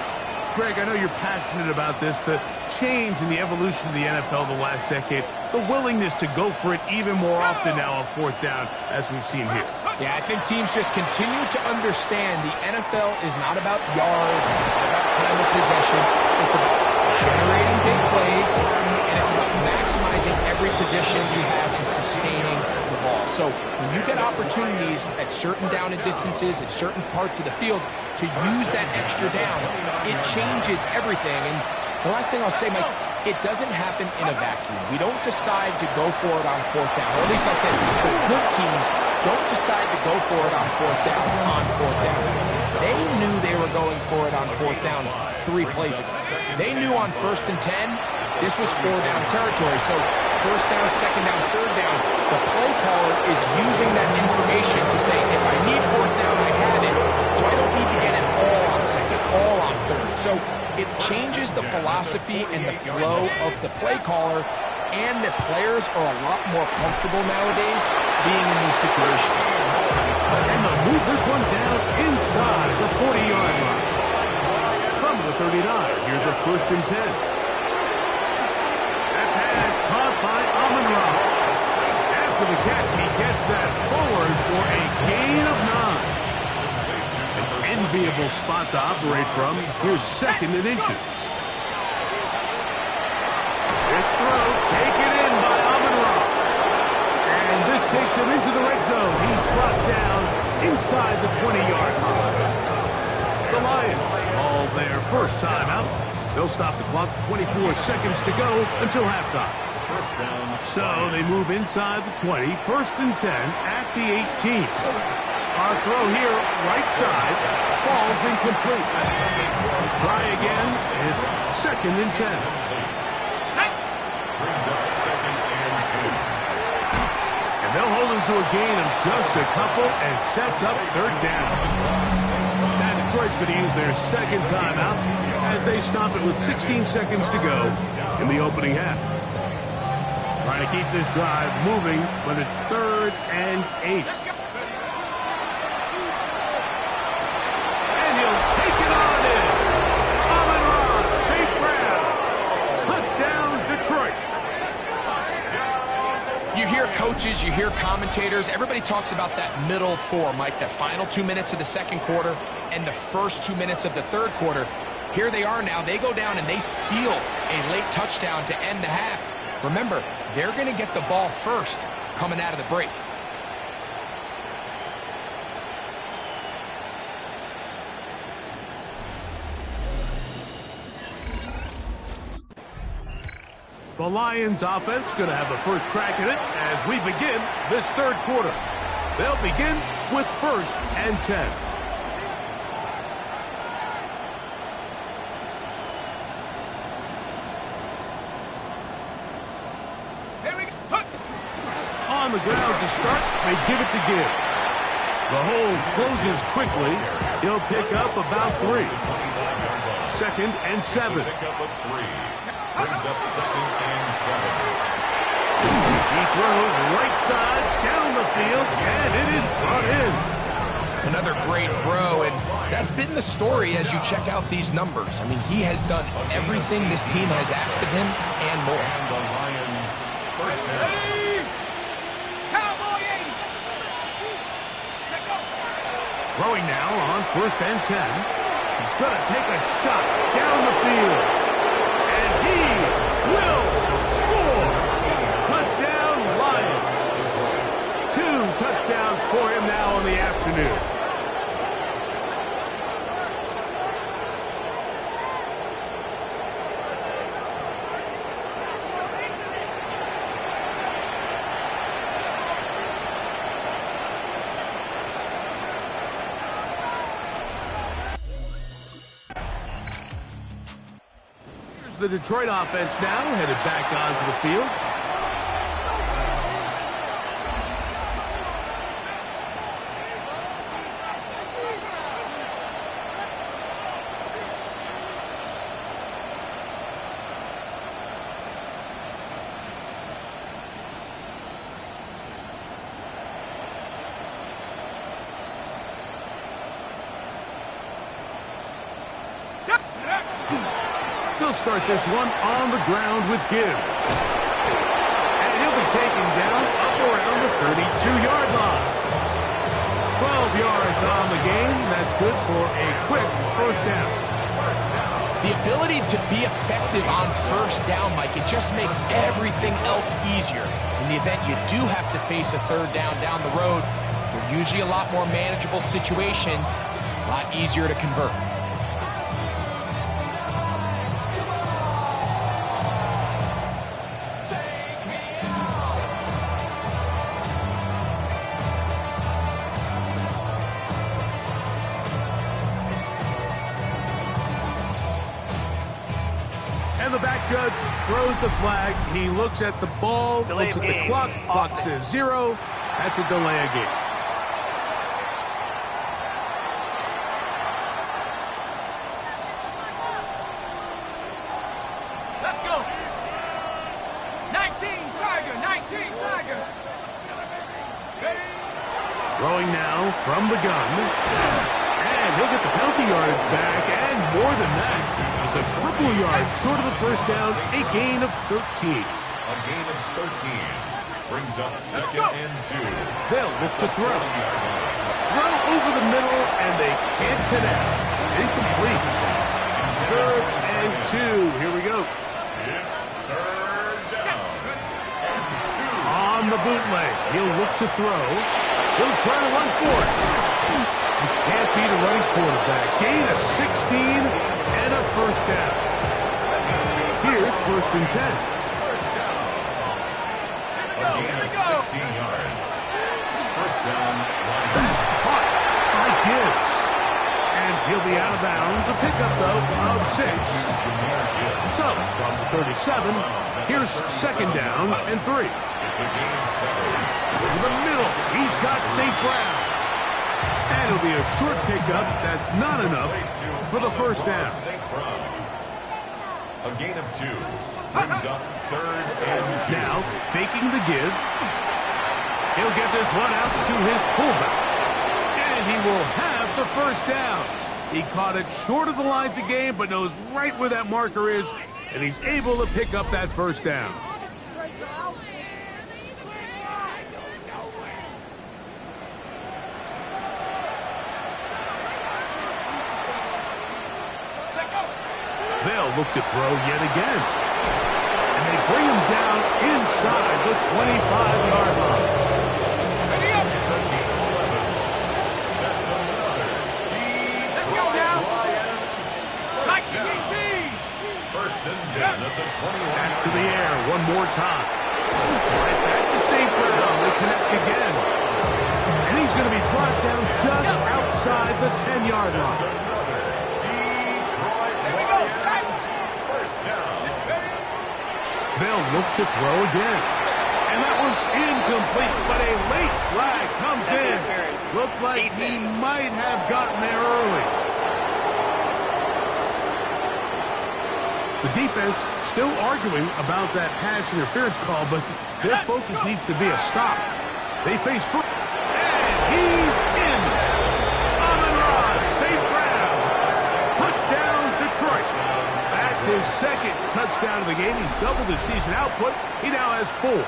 I: Greg, I know you're passionate about this, the change in the evolution of the NFL the last decade, the willingness to go for it even more often now on fourth down, as we've seen here.
J: Yeah, I think teams just continue to understand the NFL is not about yards, it's not about time of possession, it's about generating big plays, and it's about maximizing every possession you have and sustaining the ball. So when you get opportunities at certain down and distances, at certain parts of the field, to use that extra down, it changes everything. And the last thing I'll say, Mike, it doesn't happen in a vacuum. We don't decide to go for it on fourth down. Or at least I'll say the good teams don't decide to go for it on fourth down. They knew they were going for it on fourth down 3 plays ago. They knew on 1st and 10, this was 4-down territory. So 1st down, 2nd down, 3rd down, the play caller is using that information to say, if I need 4th down, I have it. So I don't need to get it all on 2nd, all on 3rd. So it changes the philosophy and the flow of the play caller, and the players are a lot more comfortable nowadays being in these situations.
I: And they'll move this one down inside the 40-yard line. From the 39, here's a 1st and 10. That pass caught by Amon-Ra. After the catch, he gets that forward for a gain of 9. An enviable spot to operate from. Here's 2nd and inches. This throw taken in by Amon-Ra. And this takes him into the red zone. He's brought down inside the 20-yard line. The Lions call their first timeout. They'll stop the clock, 24 seconds to go until halftime. So they move inside the 20, 1st and 10 at the 18. Our throw here, right side, falls incomplete. Try again, it's 2nd and 10.
C: Brings up 2nd and 2.
I: And they'll hold him to a gain of just a couple and sets up 3rd down. Now Detroit's going to use their 2nd timeout as they stop it with 16 seconds to go in the opening half. Trying to keep this drive moving, but it's 3rd and 8. And he'll take it on in. Amon-Ra, St. Brown. Touchdown, Detroit.
J: You hear coaches, you hear commentators, everybody talks about that middle 4, Mike, the final 2 minutes of the 2nd quarter and the first 2 minutes of the 3rd quarter. Here they are now. They go down and they steal a late touchdown to end the half. Remember, they're going to get the ball first coming out of the break.
I: The Lions offense going to have the first crack at it as we begin this 3rd quarter. They'll begin with 1st and 10. On the ground to start, they give it to Gibbs. The hole closes quickly. He'll pick up about 3. 2nd and 7.
C: Pick up a 3. Brings up 2nd and 7.
I: He throws right side down the field, and it is brought in.
J: Another great throw, and that's been the story as you check out these numbers. I mean, he has done everything this team has asked of him and more.
C: And the Lions, 1st down.
I: Throwing now on 1st and 10. He's going to take a shot down the field. And he will score. Touchdown, Lions. 2 touchdowns for him now in the afternoon. It's the Detroit offense now headed back onto the field. He'll start this one on the ground with Gibbs. And he'll be taken down up around the 32-yard line. 12 yards on the game. That's good for a quick first down.
J: The ability to be effective on first down, Mike, it just makes everything else easier. In the event you do have to face a third down the road, they're usually a lot more manageable situations, a lot easier to convert.
I: And the back judge throws the flag. He looks at the ball, looks at the clock. Clock says 0. That's a delay of game.
F: Let's go. 19 Tiger, 19 Tiger.
I: Throwing now from the gun. And he'll get the penalty yardage back, and more than that. He's a couple of yards short of the first down, a gain of 13.
C: A gain of 13 brings up 2nd and 2.
I: They'll look to throw. Throw over the middle, and they can't connect. It's incomplete. 3rd and 2. Here we go.
C: It's 3rd down.
I: On the bootleg, he'll look to throw. He'll try to run for it. You can't beat a running quarterback. Gain of 16 and a first down. Here's 1st and 10.
C: First down. A gain of 16 yards. First down.
I: Caught by Gibbs. And he'll be out of bounds. A pickup, though, of 6. So, from the 37, here's 2nd down and 3.
C: It's a gain of 7.
I: Over the middle, he's got St. Brown. And it'll be a short pickup. That's not enough for the first down.
C: St. Brown. A gain of 2 brings up 3rd and 2.
I: Now, faking the give. He'll get this one out to his fullback. And he will have the first down. He caught it short of the line to gain, but knows right where that marker is, and he's able to pick up that first down. They'll look to throw yet again. And they bring him down inside the 25-yard line.
C: It's a gain of 11. That's another Detroit Lions first down. First and 10 at the 21.
I: Back to the air one more time. Right back to St. Brown. They connect again. And he's going to be brought down just outside the 10-yard line. They'll look to throw again. And that one's incomplete, but a late flag comes in. Looked like he might have gotten there early. The defense still arguing about that pass interference call, but their focus needs to be a stop. They face first. And he's in. Amon-Ra St. Brown. Touchdown, Detroit. That's his 2nd touchdown of the game. He's doubled his season output. He now has 4.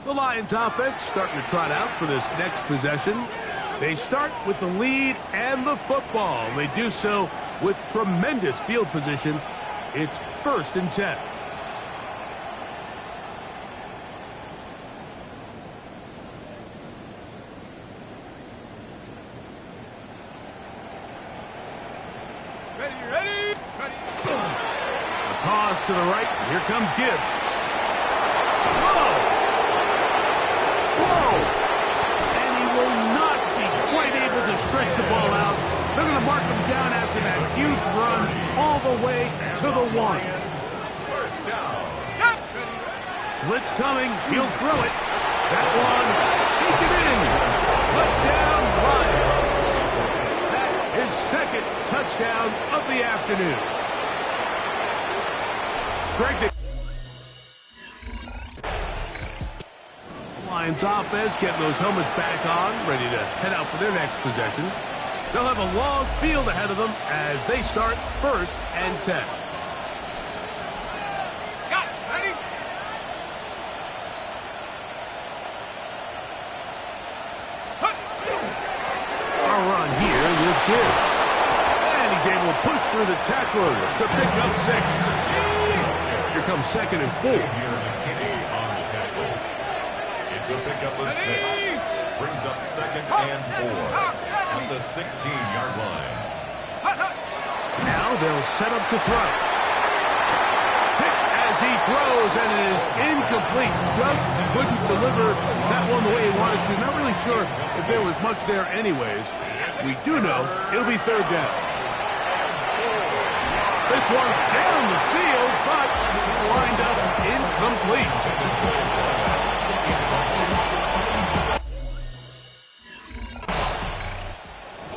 I: The Lions offense starting to trot out for this next possession. They start with the lead and the football. They do so with tremendous field position. It's 1st and 10.
F: Ready.
I: A toss to the right. Here comes Gibbs. Whoa! And he will not be quite able to stretch the ball out. They're going to mark him down after that huge run all the way to the 1.
C: First down.
I: Blitz coming. He'll throw it. That one, take it in. Touchdown, Lions. That is 2nd touchdown of the afternoon. Greg, Lions offense getting those helmets back on, ready to head out for their next possession. They'll have a long field ahead of them as they start 1st and 10.
F: Got it. Ready?
I: A run here with Gibbs. And he's able to push through the tacklers to pick up 6. Here comes 2nd and 4.
C: It's a pickup of 6. Brings up 2nd and 4 at the 16-yard line.
I: Now they'll set up to throw. Pick as he throws, and it is incomplete. Just couldn't deliver that one the way he wanted to. Not really sure if there was much there anyways. We do know it'll be 3rd down. This one down the field, but lined up incomplete.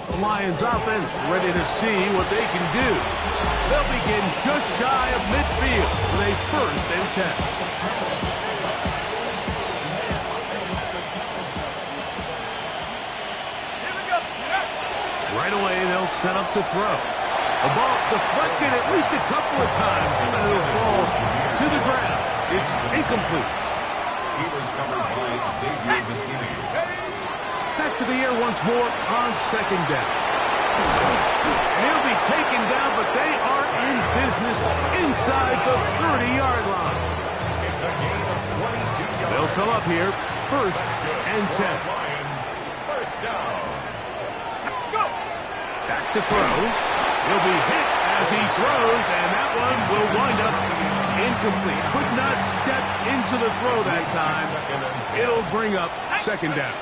I: The Lions offense ready to see what they can do. They'll begin just shy of midfield with a 1st and 10. Right away, they'll set up to throw. The ball deflected at least a couple of times, and it'll fall to the ground. It's incomplete.
C: He was covered by Xavier McKinney.
I: Back to the air once more on 2nd down. He'll be taken down, but they are in business inside the 30-yard line.
C: It's a gain of 22 yards.
I: They'll come up here 1st and 10.
C: Lions, 1st down.
I: Back to throw. He'll be hit as he throws, and that one will wind up incomplete. Could not step into the throw that time. It'll bring up 2nd down.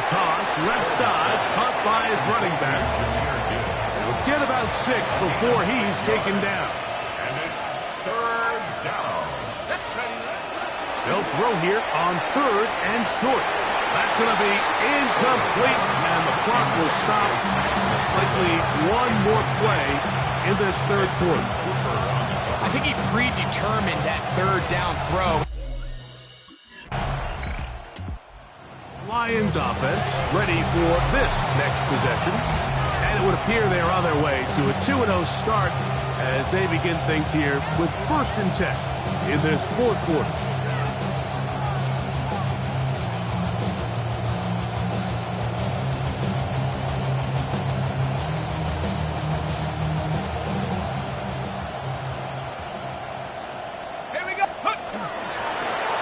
I: A toss, left side, caught by his running back. He'll get about 6 before he's taken down.
C: And it's 3rd down.
I: They'll throw here on 3rd and short. That's going to be incomplete, and the clock will stop. Likely one more play in this 3rd quarter.
J: I think he predetermined that 3rd down throw.
I: Lions offense ready for this next possession. And it would appear they're on their way to a 2-0 start as they begin things here with 1st and 10 in this 4th quarter.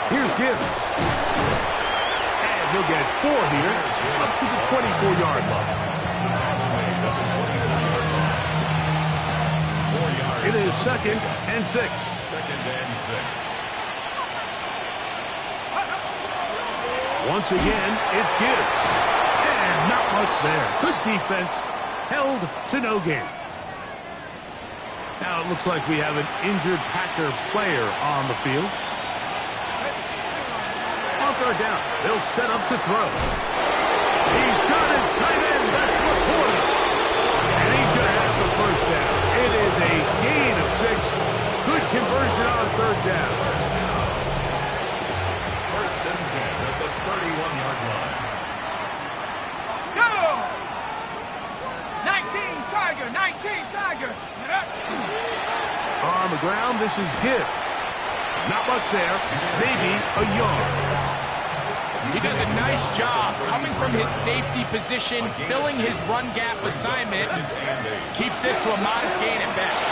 I: Here's Gibbs. And he'll get 4 here, up to the 24-yard line. It is 2nd and 6.
C: 2nd and 6.
I: Once again, it's Gibbs. And not much there. Good defense, held to no gain. Now it looks like we have an injured Packer player on the field. Third down. They'll set up to throw. He's got his tight end. That's reported. And he's going to have the 1st down. It is a gain of 6. Good conversion on 3rd down.
C: 1st and 10 at the 31-yard line.
F: Go! 19 Tigers.
I: On the ground, this is Gibbs. Not much there. Maybe a yard.
J: He does a nice job coming from his safety position, filling his run gap assignment. Keeps this to a modest gain at best.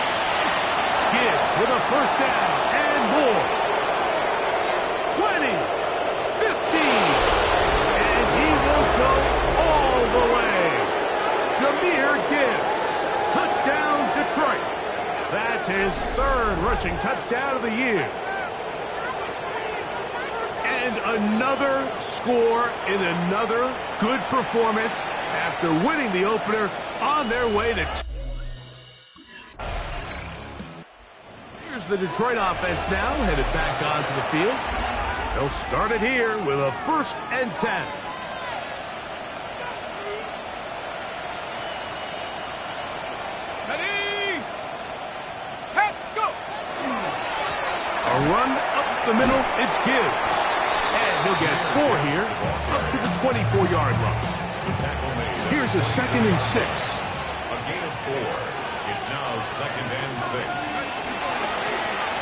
I: Gibbs with a first down and more. 20, 15, and he will go all the way. Jahmyr Gibbs, touchdown Detroit. That's his third rushing touchdown of the year. And another score in another good performance after winning the opener on their way to... Here's the Detroit offense now, headed back onto the field. They'll start it here with a 1st and 10.
F: Ready? Let's go!
I: A run up the middle, it's Gibbs. And he'll get 4 here, up to the 24-yard line. Here's a 2nd and 6.
C: A gain of 4. It's now 2nd and 6.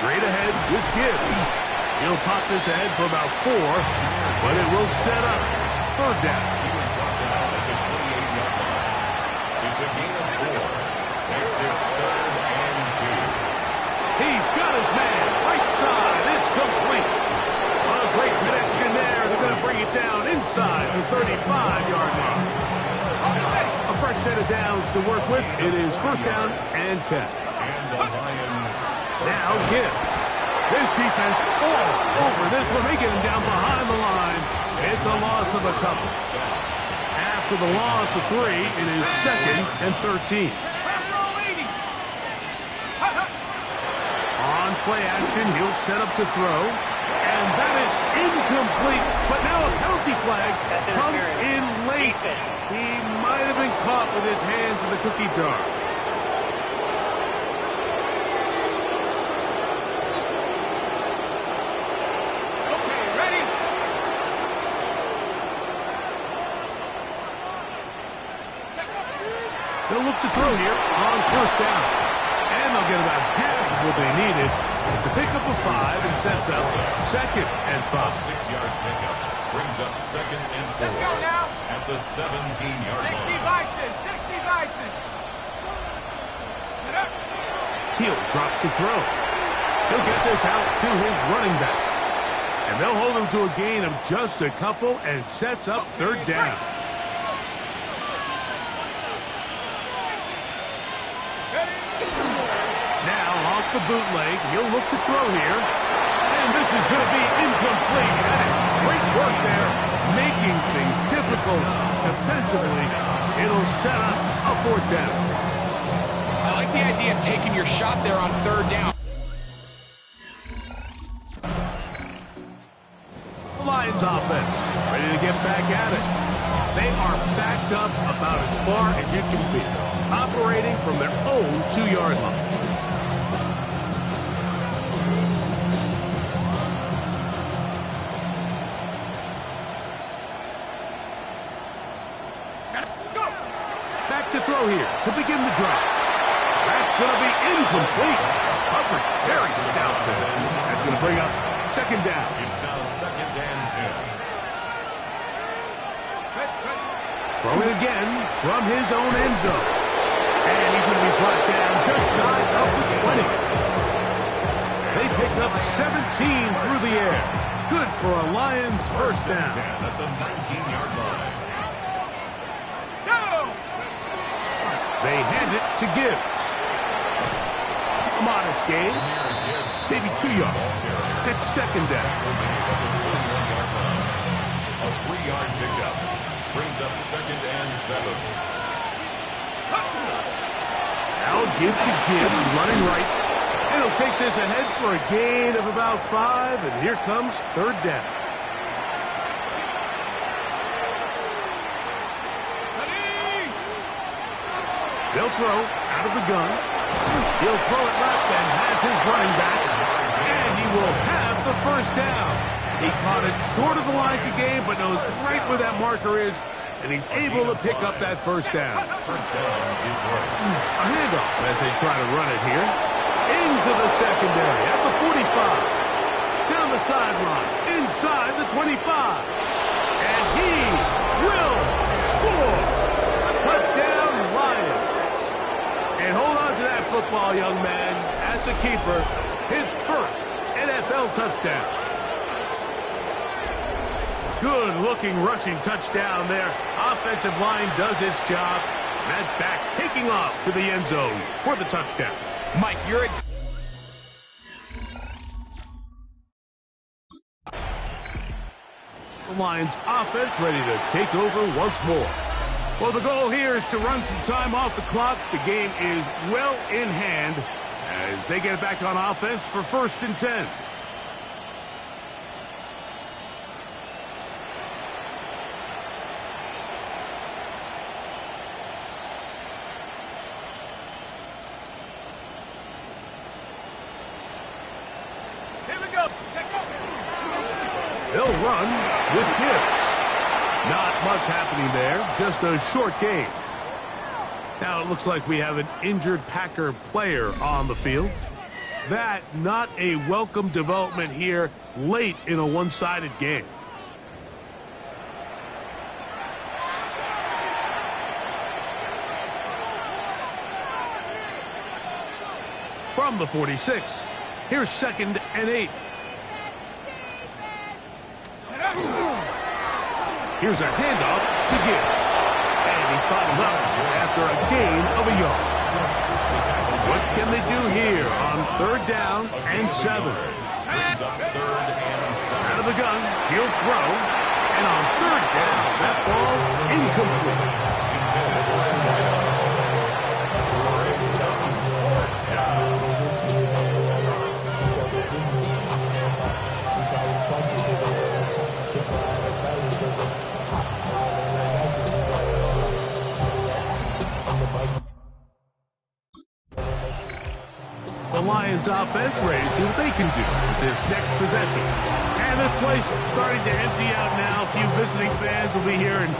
I: Straight ahead with Gibbs. He'll pop this ahead for about 4, but it will set up 3rd down.
C: He was brought down at the 28-yard line. It's a gain of 4. Makes it 3rd and 2.
I: He's got his man right side. It's complete. A great connection there. They're going to bring it down inside the 35-yard line. A fresh set of downs to work with. It is 1st down and 10.
C: And the Lions...
I: Now Gibbs. His defense all over this one. They get him down behind the line. It's a loss of a couple. After the loss of 3, it is 2nd and 13. On play action, he'll set up to throw. And that is incomplete. But now a penalty flag comes in late. He might have been caught with his hands in the cookie jar. They'll look to throw here on 1st down. And they'll get about half of what they needed. It's a pickup of 5 and sets up 2nd and 5.
C: 6-yard pickup brings up 2nd and 4.
F: Let's go now.
C: At the 17-yard line.
F: 60 Bison, 60 Bison. Get up.
I: He'll drop to throw. He'll get this out to his running back. And they'll hold him to a gain of just a couple and sets up 3rd down. The bootleg. He'll look to throw here. And this is going to be incomplete. That is great work there, making things difficult defensively. It'll set up a 4th down.
J: I like the idea of taking your shot there on 3rd down.
I: The Lions offense ready to get back at it. They are backed up about as far as you can be, operating from their own 2-yard line. To throw here to begin the drive. That's going to be incomplete. Coverage very stout there. That's going to bring up 2nd down.
C: It's now 2nd and 10.
I: Throw it again from his own end zone. And he's going to be brought down just shy of the 20. They pick up 17 through the air. Good for a Lions 1st down.
C: At the 19-yard line.
I: They hand it to Gibbs. A modest gain. Maybe 2 yards. It's 2nd down.
C: A 3-yard pickup brings up 2nd and 7.
I: Now give to Gibbs, running right. And he'll take this ahead for a gain of about 5. And here comes 3rd down. They'll throw out of the gun. He'll throw it left and has his running back. And he will have the 1st down. He caught it short of the line to gain, but knows right where that marker is. And he's able to pick up that 1st down.
C: 1st down, Detroit.
I: A handoff as they try to run it here. Into the secondary at the 45. down the sideline, inside the 25. And he will score. Touchdown, Lions. And hold on to that football, young man. That's a keeper. His first NFL touchdown. Good-looking rushing touchdown there. Offensive line does its job. That back taking off to the end zone for the touchdown.
J: Mike, you're
I: The Lions offense ready to take over once more. Well, the goal here is to run some time off the clock. The game is well in hand as they get back on offense for 1st and 10. They'll run with Gibbs. Not much happening there, just a short game. Now it looks like we have an injured Packer player on the field. That not a welcome development here late in a one-sided game. From the 46, here's 2nd and 8. Here's a handoff to Gibbs. And he's bottled up after a gain of a yard. What can they do here on 3rd down and 7? Out of the gun, he'll throw. And on 3rd down, that ball incomplete. The Lions offense ready to see what they can do with this next possession. And this place is starting to empty out now. A few visiting fans will be here and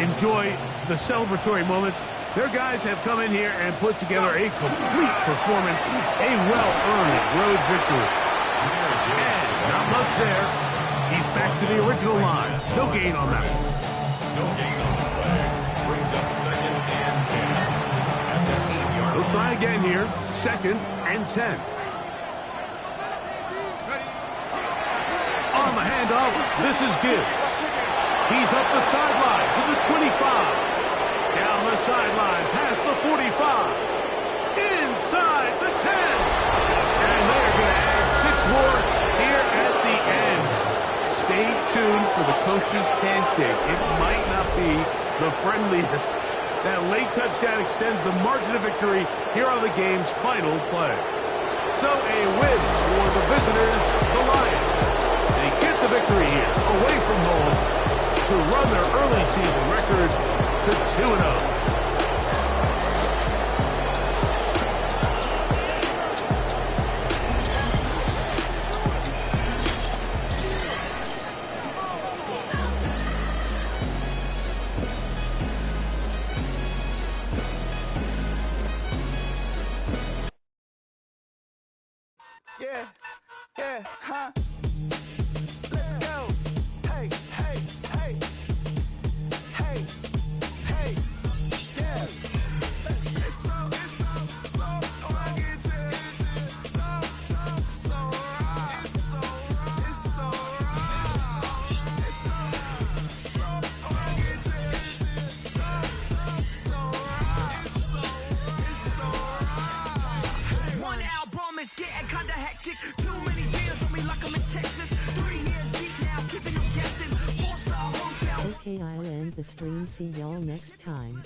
I: enjoy the celebratory moments. Their guys have come in here and put together a complete performance, a well-earned road victory. And not much there. He's back to the original line. No gain on that one.
C: No gain on the play. Brings up 2nd and 10.
I: They'll try again here. 2nd and 10. On the handoff, this is Gibbs. He's up the sideline to the 25. Down the sideline, past the 45. Inside the 10. And they're going to add 6 more here at the end. Stay tuned for the coach's handshake. It might not be the friendliest. That late touchdown extends the margin of victory here on the game's final play. So a win for the visitors, the Lions. They get the victory here, away from home, to run their early season record to 2-0.
H: Let's go. Hey, hey, hey. Hey, hey. Yeah. It's so One album is getting kinda hectic. Too many years on me like I'm in Texas. 3 years deep now, keeping them guessing. 4-star hotel.
K: Okay, I'll end the stream. See y'all next time.